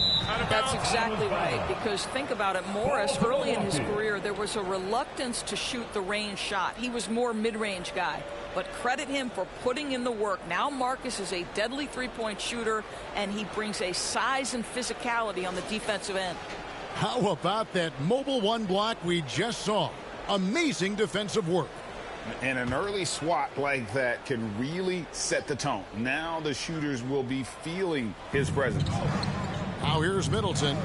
That's exactly right, because think about it, Morris, early in his career, there was a reluctance to shoot the range shot. He was more mid-range guy. But credit him for putting in the work. Now Marcus is a deadly three-point shooter, and he brings a size and physicality on the defensive end.
How about that mobile one block we just saw? Amazing defensive work.
And an early swat like that can really set the tone. Now the shooters will be feeling his presence.
Now here's Middleton.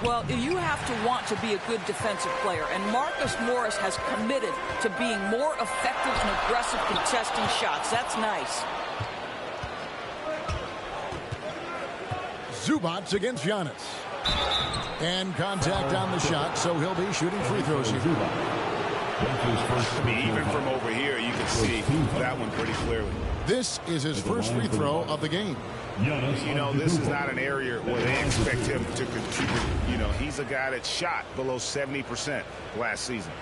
Well, you have to want to be a good defensive player, and Marcus Morris has committed to being more effective and aggressive contesting shots. That's nice.
Zubac against Giannis. And contact on the shot, so he'll be shooting free throws here.
I mean, even from over here, you can see that one pretty clearly.
This is his first free throw of the game.
You know, this is not an area where they expect him to contribute. You know, he's a guy that shot below 70% last season.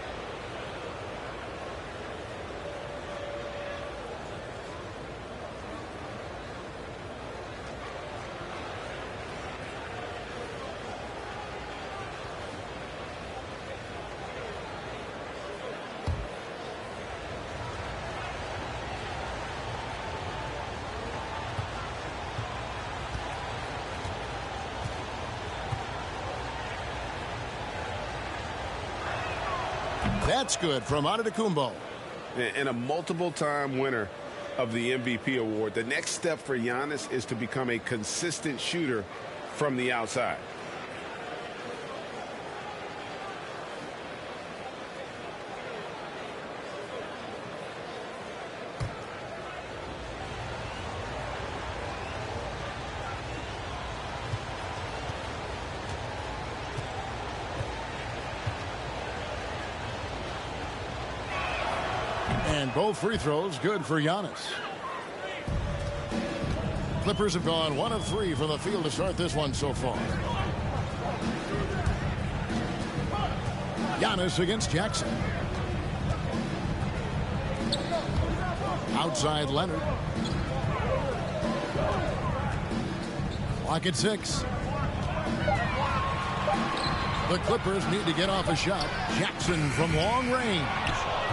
That's good from Antetokounmpo.
And a multiple-time winner of the MVP award. The next step for Giannis is to become a consistent shooter from the outside.
And both free throws good for Giannis. Clippers have gone 1 of 3 from the field to start this one so far. Giannis against Jackson. Outside Leonard. Clock at 6. The Clippers need to get off a shot. Jackson from long range.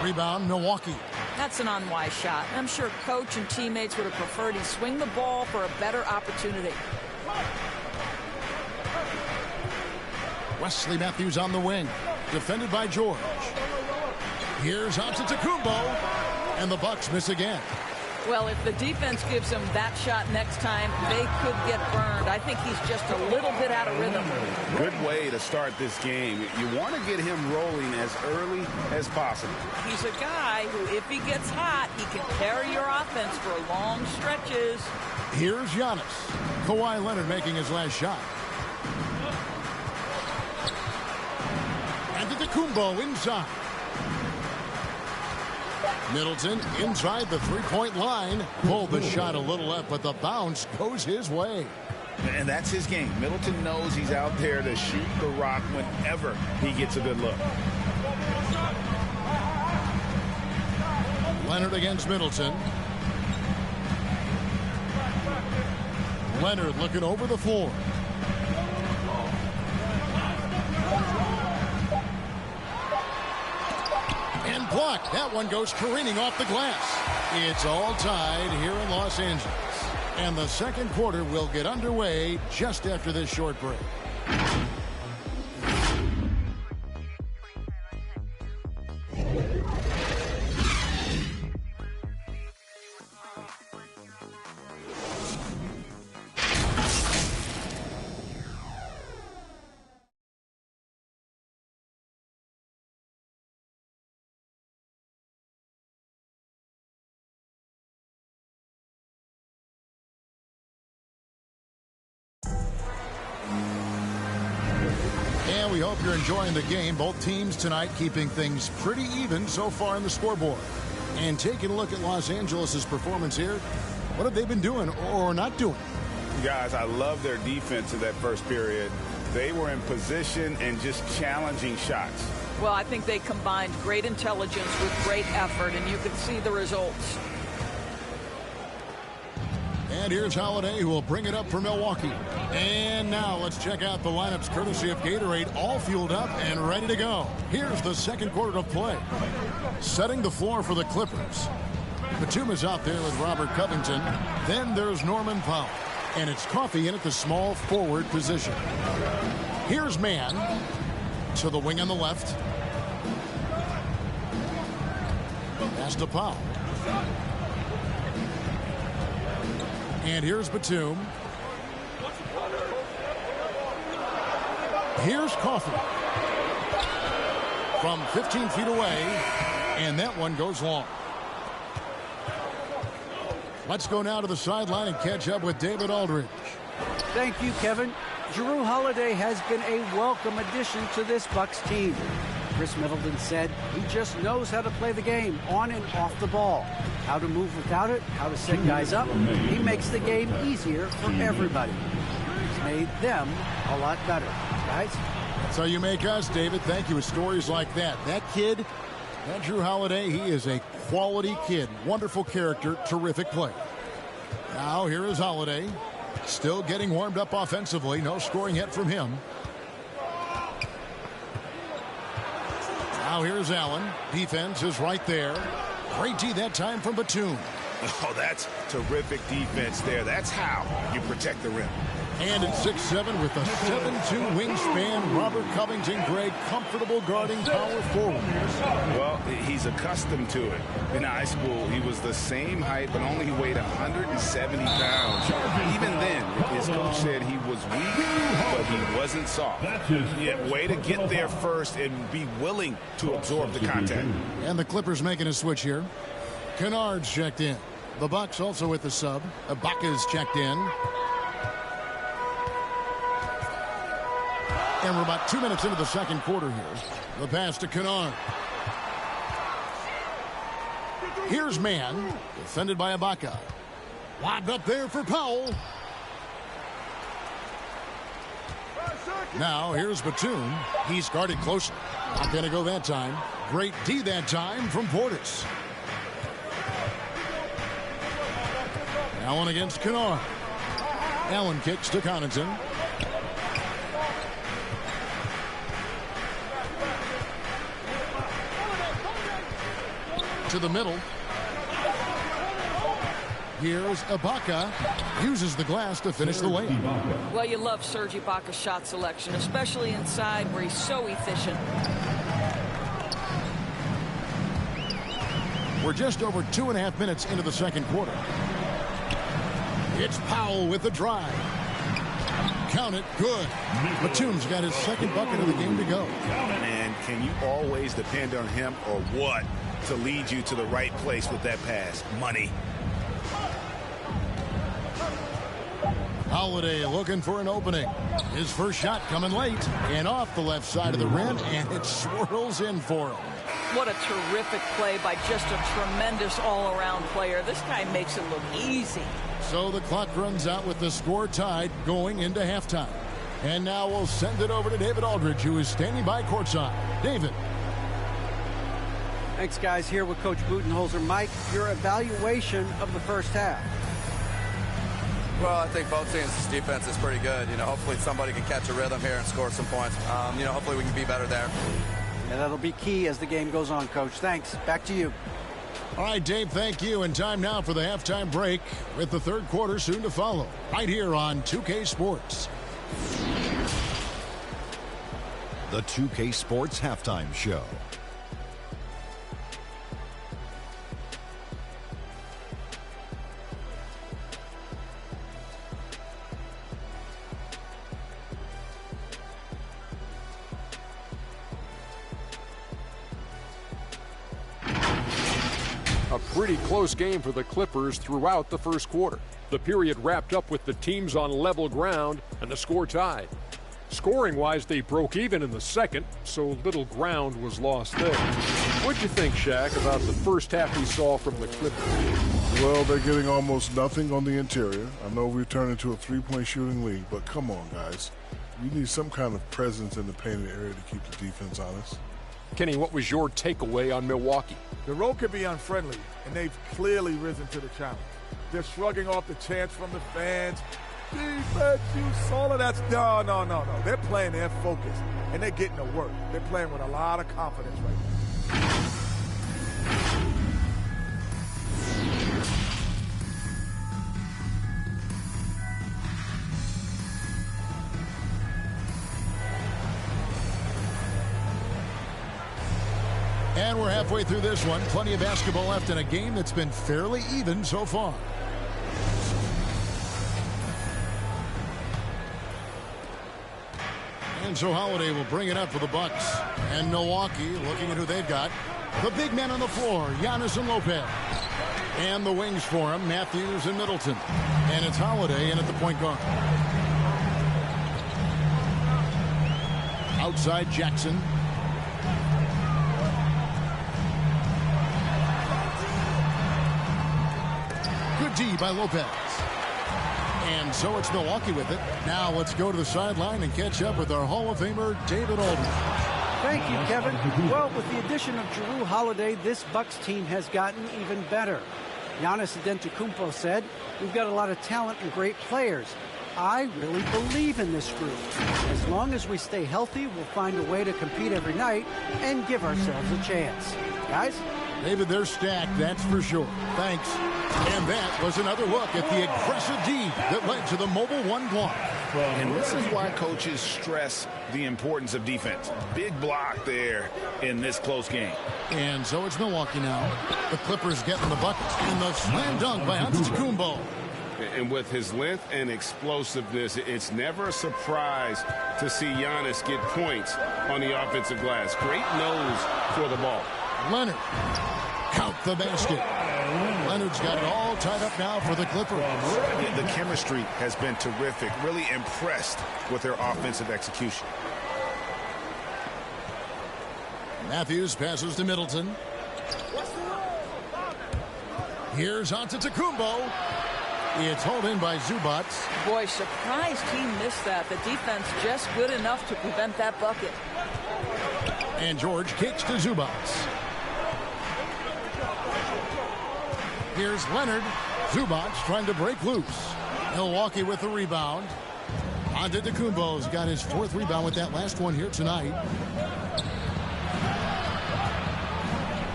Rebound, Milwaukee.
That's an unwise shot. I'm sure coach and teammates would have preferred he swing the ball for a better opportunity.
Wesley Matthews on the wing. Defended by George. Here's Antetokounmpo. And the Bucks miss again.
Well, if the defense gives him that shot next time, they could get burned. I think he's just a little bit out of rhythm.
Good way to start this game. You want to get him rolling as early as possible.
He's a guy who, if he gets hot, he can carry your offense for long stretches.
Here's Giannis. Kawhi Leonard making his last shot. Antetokounmpo inside. Middleton inside the three-point line. Pulled the shot a little left, but the bounce goes his way.
And that's his game. Middleton knows he's out there to shoot the rock whenever he gets a good look.
Leonard against Middleton. Leonard looking over the floor. And blocked. That one goes careening off the glass. It's all tied here in Los Angeles. And the second quarter will get underway just after this short break. And we hope you're enjoying the game. Both teams tonight keeping things pretty even so far in the scoreboard. And taking a look at Los Angeles' performance here, what have they been doing or not doing?
Guys, I love their defense in that first period. They were in position and just challenging shots.
Well, I think they combined great intelligence with great effort, and you can see the results.
And here's Holiday, who will bring it up for Milwaukee. And now let's check out the lineups courtesy of Gatorade, all fueled up and ready to go. Here's the second quarter of play. Setting the floor for the Clippers. Batum is out there with Robert Covington. Then there's Norman Powell. And it's Coffey in at the small forward position. Here's Mann to the wing on the left. Pass to Powell. And here's Batum. Here's Coffey. From 15 feet away. And that one goes long. Let's go now to the sideline and catch up with David Aldridge.
Thank you, Kevin. Jrue Holiday has been a welcome addition to this Bucks team. Chris Middleton said he just knows how to play the game on and off the ball. How to move without it, how to set guys up. He makes the game easier for everybody. He's made them a lot better. Guys?
That's how you make us, David. Thank you with stories like that. That kid, that Jrue Holiday, he is a quality kid. Wonderful character, terrific play. Now here is Holiday. Still getting warmed up offensively. No scoring yet from him. Now here's Allen. Defense is right there. Great D that time from Batum.
Oh, that's terrific defense there. That's how you protect the rim.
And at 6'7" with a 7'2" wingspan, Robert Covington, Greg, comfortable guarding power forward.
Well, he's accustomed to it. In high school, he was the same height, but only weighed 170 pounds. Even then, his coach said he was weak, but he wasn't soft. Yeah, way to get there first and be willing to absorb the contact.
And the Clippers making a switch here. Kennard's checked in. The Bucks also with the sub. Ibaka's checked in. And we're about 2 minutes into the second quarter here. The pass to Kennard. Here's Mann, defended by Ibaka. Lobbed up there for Powell. Now here's Batum. He's guarded closely. Not going to go that time. Great D that time from Portis. Allen against Kennard. Allen kicks to Connaughton. To the middle. Here's Ibaka. Uses the glass to finish the layup.
Well, you love Serge Ibaka's shot selection, especially inside where he's so efficient.
We're just over 2.5 minutes into the second quarter. It's Powell with the drive. Count it. Good. Batum's got his second bucket of the game to go.
And can you always depend on him or what to lead you to the right place with that pass? Money.
Holiday looking for an opening. His first shot coming late and off the left side of the rim, and it swirls in for him.
What a terrific play by just a tremendous all-around player. This guy makes it look easy.
So the clock runs out with the score tied going into halftime. And now we'll send it over to David Aldridge, who is standing by courtside. David.
Thanks, guys. Here with Coach Budenholzer. Mike, your evaluation of the first half.
Well, I think both teams' defense is pretty good. Hopefully somebody can catch a rhythm here and score some points. Hopefully we can be better there.
And that'll be key as the game goes on, Coach. Thanks. Back to you.
All right, Dave, thank you. And time now for the halftime break with the third quarter soon to follow. Right here on 2K Sports.
The 2K Sports Halftime Show.
A pretty close game for the Clippers throughout the first quarter. The period wrapped up with the teams on level ground and the score tied. Scoring-wise, they broke even in the second, so little ground was lost there. What'd you think, Shaq, about the first half we saw from the Clippers?
Well, they're getting almost nothing on the interior. I know we've turned into a three-point shooting league, but come on, guys. You need some kind of presence in the painted area to keep the defense honest.
Kenny, what was your takeaway on Milwaukee?
The road can be unfriendly, and they've clearly risen to the challenge. They're shrugging off the chants from the fans. Defense, you saw it. That's no. They're playing their focus, and they're getting to work. They're playing with a lot of confidence right now.
And we're halfway through this one. Plenty of basketball left in a game that's been fairly even so far. And so Holiday will bring it up for the Bucks. And Milwaukee, looking at who they've got. The big men on the floor, Giannis and Lopez. And the wings for him, Matthews and Middleton. And it's Holiday in at the point guard. Outside Jackson. Good D by Lopez. And so it's Milwaukee with it. Now let's go to the sideline and catch up with our Hall of Famer, David Aldridge.
Thank you, Kevin. Well, with the addition of Jrue Holiday, this Bucks team has gotten even better. Giannis Antetokounmpo said, "We've got a lot of talent and great players. I really believe in this group. As long as we stay healthy, we'll find a way to compete every night and give ourselves a chance." Guys?
David, they're stacked, that's for sure. Thanks. And that was another look at the aggressive D that led to the Mobile One block.
And this is why coaches stress the importance of defense. Big block there in this close game.
And so it's Milwaukee now. The Clippers getting the buckets. And the slam dunk by Antetokounmpo.
And with his length and explosiveness, it's never a surprise to see Giannis get points on the offensive glass. Great nose for the ball.
Leonard, count the basket. Leonard's got it all tied up now for the Clippers.
The chemistry has been terrific. Really impressed with their offensive execution.
Matthews passes to Middleton. Here's Antetokounmpo. It's hauled in by Zubac.
Boy, surprised he missed that. The defense just good enough to prevent that bucket.
And George kicks to Zubac. Here's Leonard. Zubac trying to break loose. Milwaukee with the rebound. Antetokounmpo's got his 4th rebound with that last one here tonight.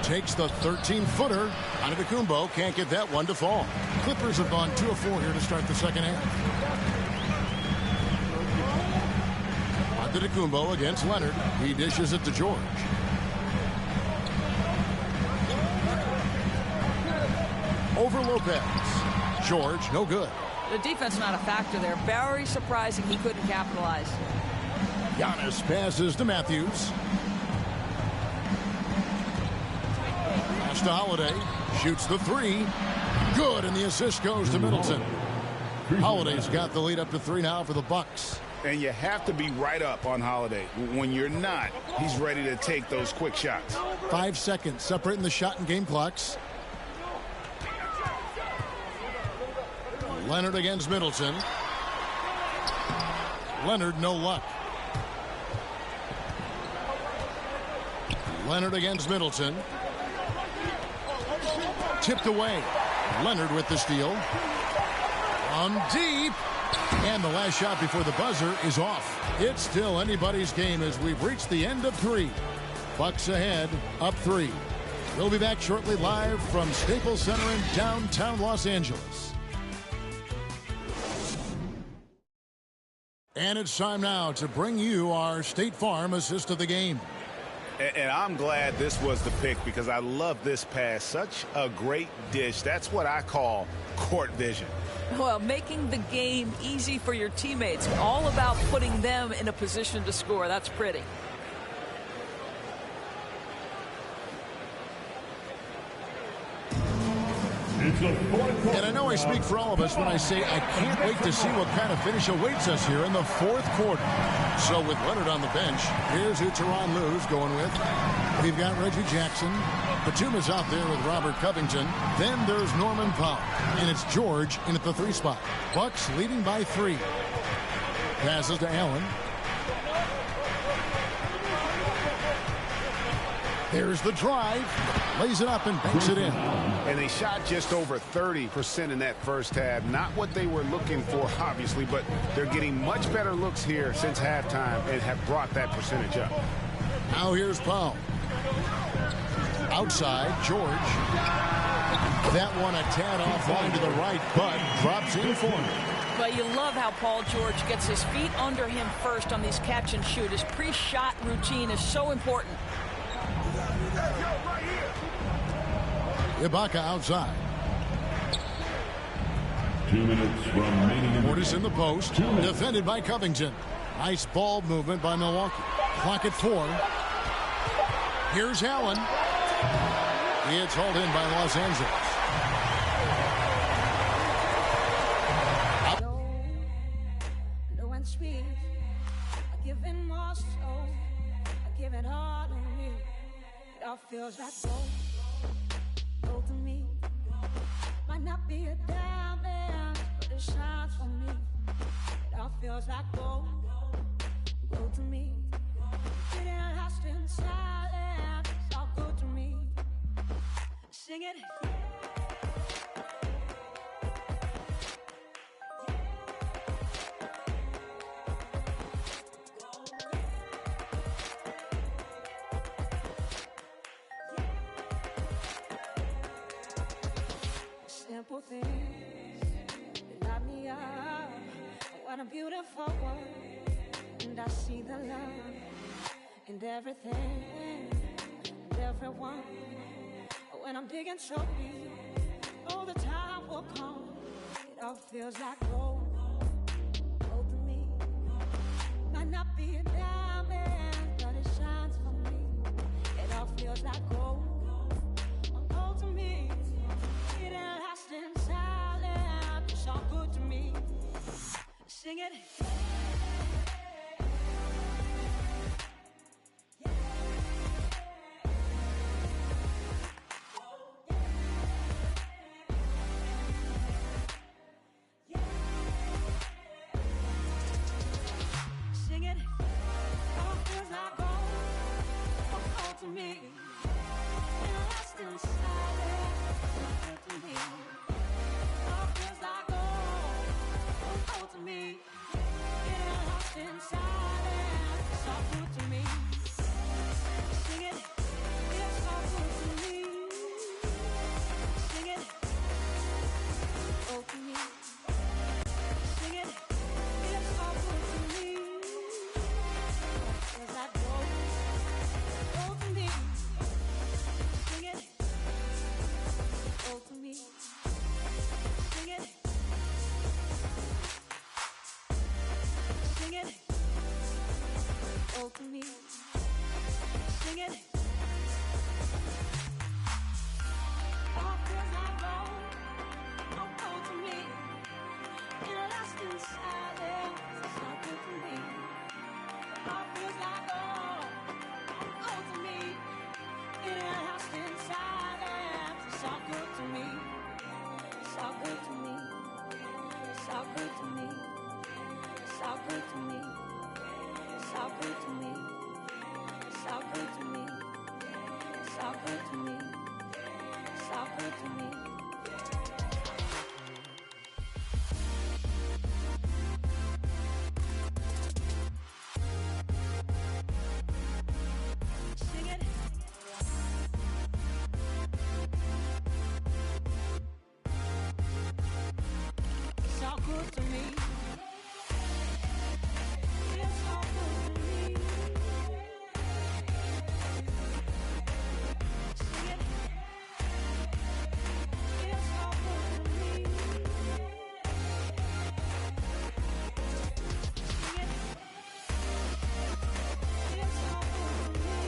Takes the 13-footer. Antetokounmpo can't get that one to fall. Clippers have gone 2 of 4 here to start the second half. Antetokounmpo against Leonard. He dishes it to George. Over Lopez. George, no good.
The defense not a factor there. Very surprising he couldn't capitalize.
Giannis passes to Matthews. Pass to Holiday. Shoots the 3. Good, and the assist goes to Middleton. Holiday's got the lead up to 3 now for the Bucks.
And you have to be right up on Holiday. When you're not, he's ready to take those quick shots.
5 seconds separating the shot and game clocks. Leonard against Middleton. Leonard, no luck. Leonard against Middleton. Tipped away. Leonard with the steal. From deep. And the last shot before the buzzer is off. It's still anybody's game as we've reached the end of 3. Bucks ahead, up 3. We'll be back shortly live from Staples Center in downtown Los Angeles. And it's time now to bring you our State Farm assist of the game.
And I'm glad this was the pick because I love this pass. Such a great dish. That's what I call court vision.
Well, making the game easy for your teammates. All about putting them in a position to score. That's pretty.
And I know I speak for all of us when I say I can't wait to see what kind of finish awaits us here in the 4th quarter. So with Leonard on the bench, here's who Tyronn Lue's going with. We've got Reggie Jackson. Batum's out there with Robert Covington. Then there's Norman Powell. And it's George in at the 3 spot. Bucks leading by 3. Passes to Allen. There's the drive. Lays it up and banks it in.
And they shot just over 30% in that first half. Not what they were looking for, obviously, but they're getting much better looks here since halftime and have brought that percentage up.
Now here's Powell. Outside, George. That one a tad offline to the right, but drops in for him.
But you love how Paul George gets his feet under him first on these catch and shoot. His pre-shot routine is so important.
Ibaka outside.
2 minutes remaining.
Portis in the post. Defended by Covington. Nice ball movement by Milwaukee. Clock at 4. Here's Allen. It's hauled in by Los Angeles.
Low and sweet. I give it more so. I give it all to me. It all feels like gold. To me, might not be a diamond, but it shines for me. It all feels like gold, gold to me. Getting lost in silence, it's all good to me. Sing it. Simple things that light me up. What a beautiful world, and I see the love in everything and everyone. When I'm digging so deep, oh, the time will come. It all feels like gold, gold to me. Might not be a diamond, but it shines for me. It all feels like gold, gold to me. It ain't lasting silent, it's all good to me. Sing it. Sing it. All feels like gold, gold to me. It ain't lasting silent, it's all good to me. All feels like gold, gold to me. Inside, it's all good to me. Sing it, it's all good to me. Sing it, oh to me. Sing it, it's all good to me. Feels like gold, gold to me. Sing it, oh to me. Sing it. Sing it, oh to me. Sing it. All feels like gold, oh to me. In a lasting silence, it's all good to me. All feels like gold, oh to me. In a lasting silence, it's all good to me. It's all good to me. It's all good to me. It's all good to me. It's all good to me. It's all good to me. It's all good to me. It's all good to me. Sing it. It's all good to me. It's all good to me. Sing it. It's all good to me. Sing it. It's all good to me.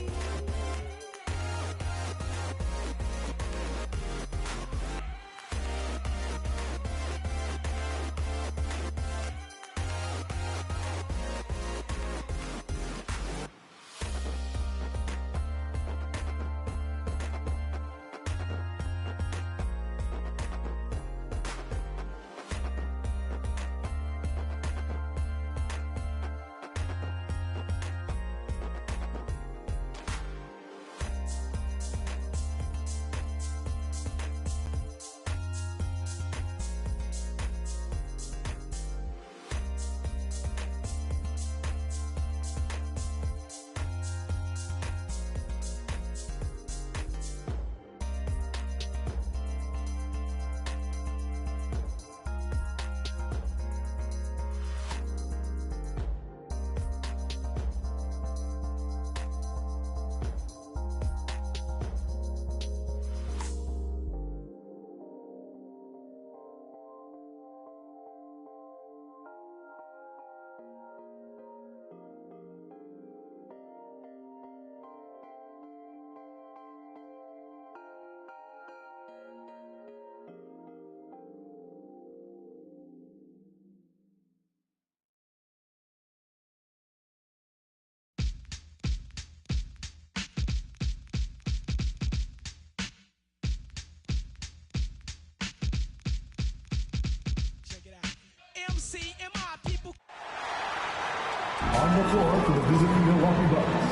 On the floor for the visiting Milwaukee Bucks.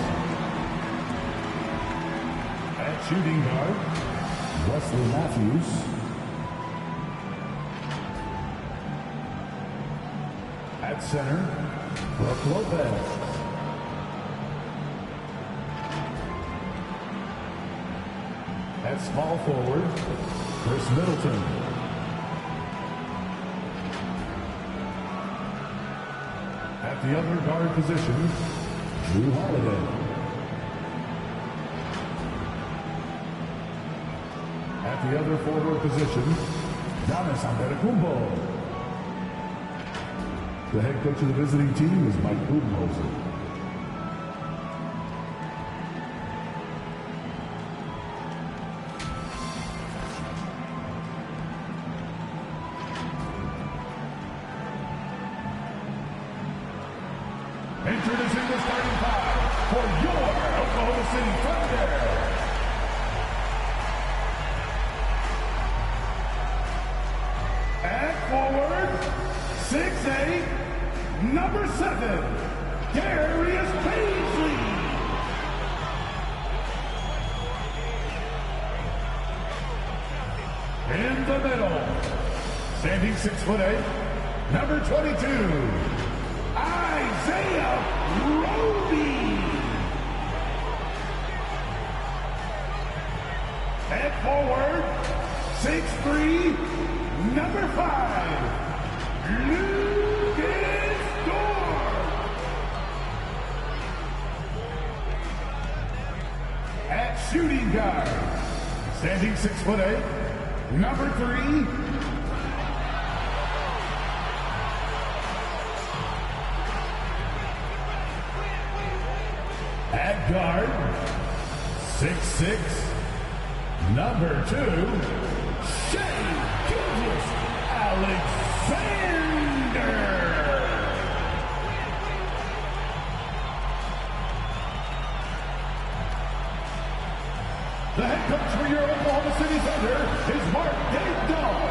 At shooting guard, Wesley Matthews. At center, Brook Lopez. At small forward, Chris Middleton. At the other guard position, Drew Holiday. At the other forward position, Giannis Antetokounmpo. The head coach of the visiting team is Mike Budenholzer. Introducing the starting five for your Oklahoma City Thunder. At forward, 6'8", number 7, Darius Bazley. In the middle, standing 6'8", number 22, Isaiah Roby. At forward, 6'3", number 5, Lucas Dort. At shooting guard, standing 6'8", number 3, at guard, 6'6", number 2, Shai Gilgeous-Alexander. The head coach for your Oklahoma City Thunder is Mark Daigneault.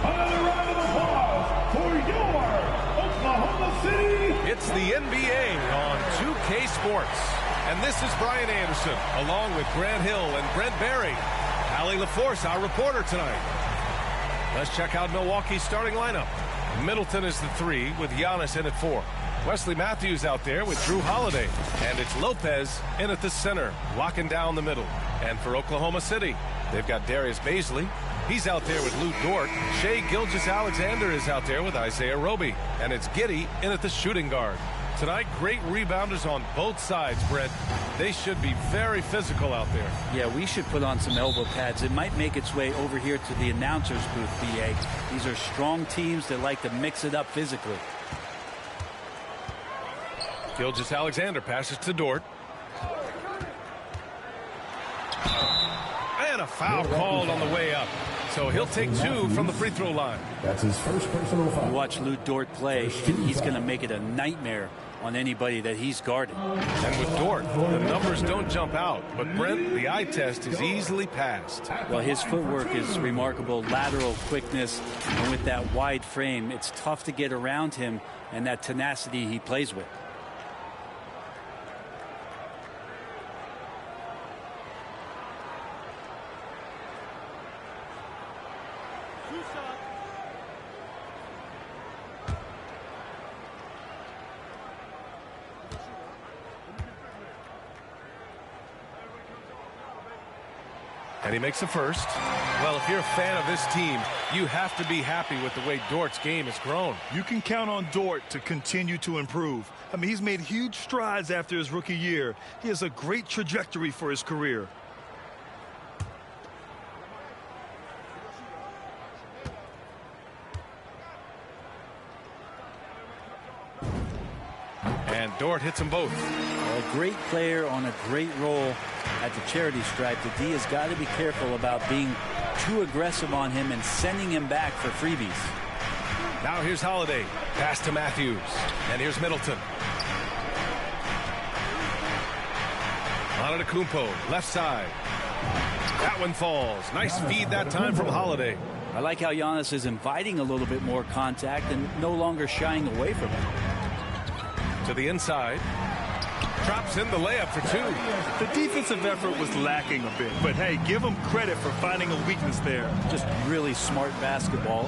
Another round of applause for your Oklahoma City.
It's the NBA on 2K Sports. And this is Brian Anderson, along with Grant Hill and Brent Barry. Allie LaForce, our reporter tonight. Let's check out Milwaukee's starting lineup. Middleton is the 3 with Giannis in at 4. Wesley Matthews out there with Drew Holiday. And it's Lopez in at the center, locking down the middle. And for Oklahoma City, they've got Darius Bazley. He's out there with Lou Dort. Shai Gilgeous-Alexander is out there with Isaiah Roby. And it's Giddey in at the shooting guard. Tonight, great rebounders on both sides, Brett. They should be very physical out there.
Yeah, we should put on some elbow pads. It might make its way over here to the announcer's booth, BA. These are strong teams that like to mix it up physically.
Gilgeous-Alexander passes to Dort. And a foul called on the way up. So he'll take 2 from the free throw line.
That's his first personal foul.
Watch Lou Dort play, and he's going to make it a nightmare on anybody that he's guarding.
And with Dort, the numbers don't jump out. But Brent, the eye test is easily passed.
Well, his footwork is remarkable, lateral quickness, and with that wide frame, it's tough to get around him and that tenacity he plays with.
And he makes the first. Well, if you're a fan of this team, you have to be happy with the way Dort's game has grown.
You can count on Dort to continue to improve. I mean, he's made huge strides after his rookie year. He has a great trajectory for his career.
And Dort hits them both.
A great player on a great role at the charity stripe. The D has got to be careful about being too aggressive on him and sending him back for freebies.
Now here's Holiday. Pass to Matthews. And here's Middleton. Antetokounmpo, left side. That one falls. Nice feed that time from Holiday.
I like how Giannis is inviting a little bit more contact and no longer shying away from it.
To the inside. Drops in the layup for 2.
The defensive effort was lacking a bit, but hey, give him credit for finding a weakness there.
Just really smart basketball.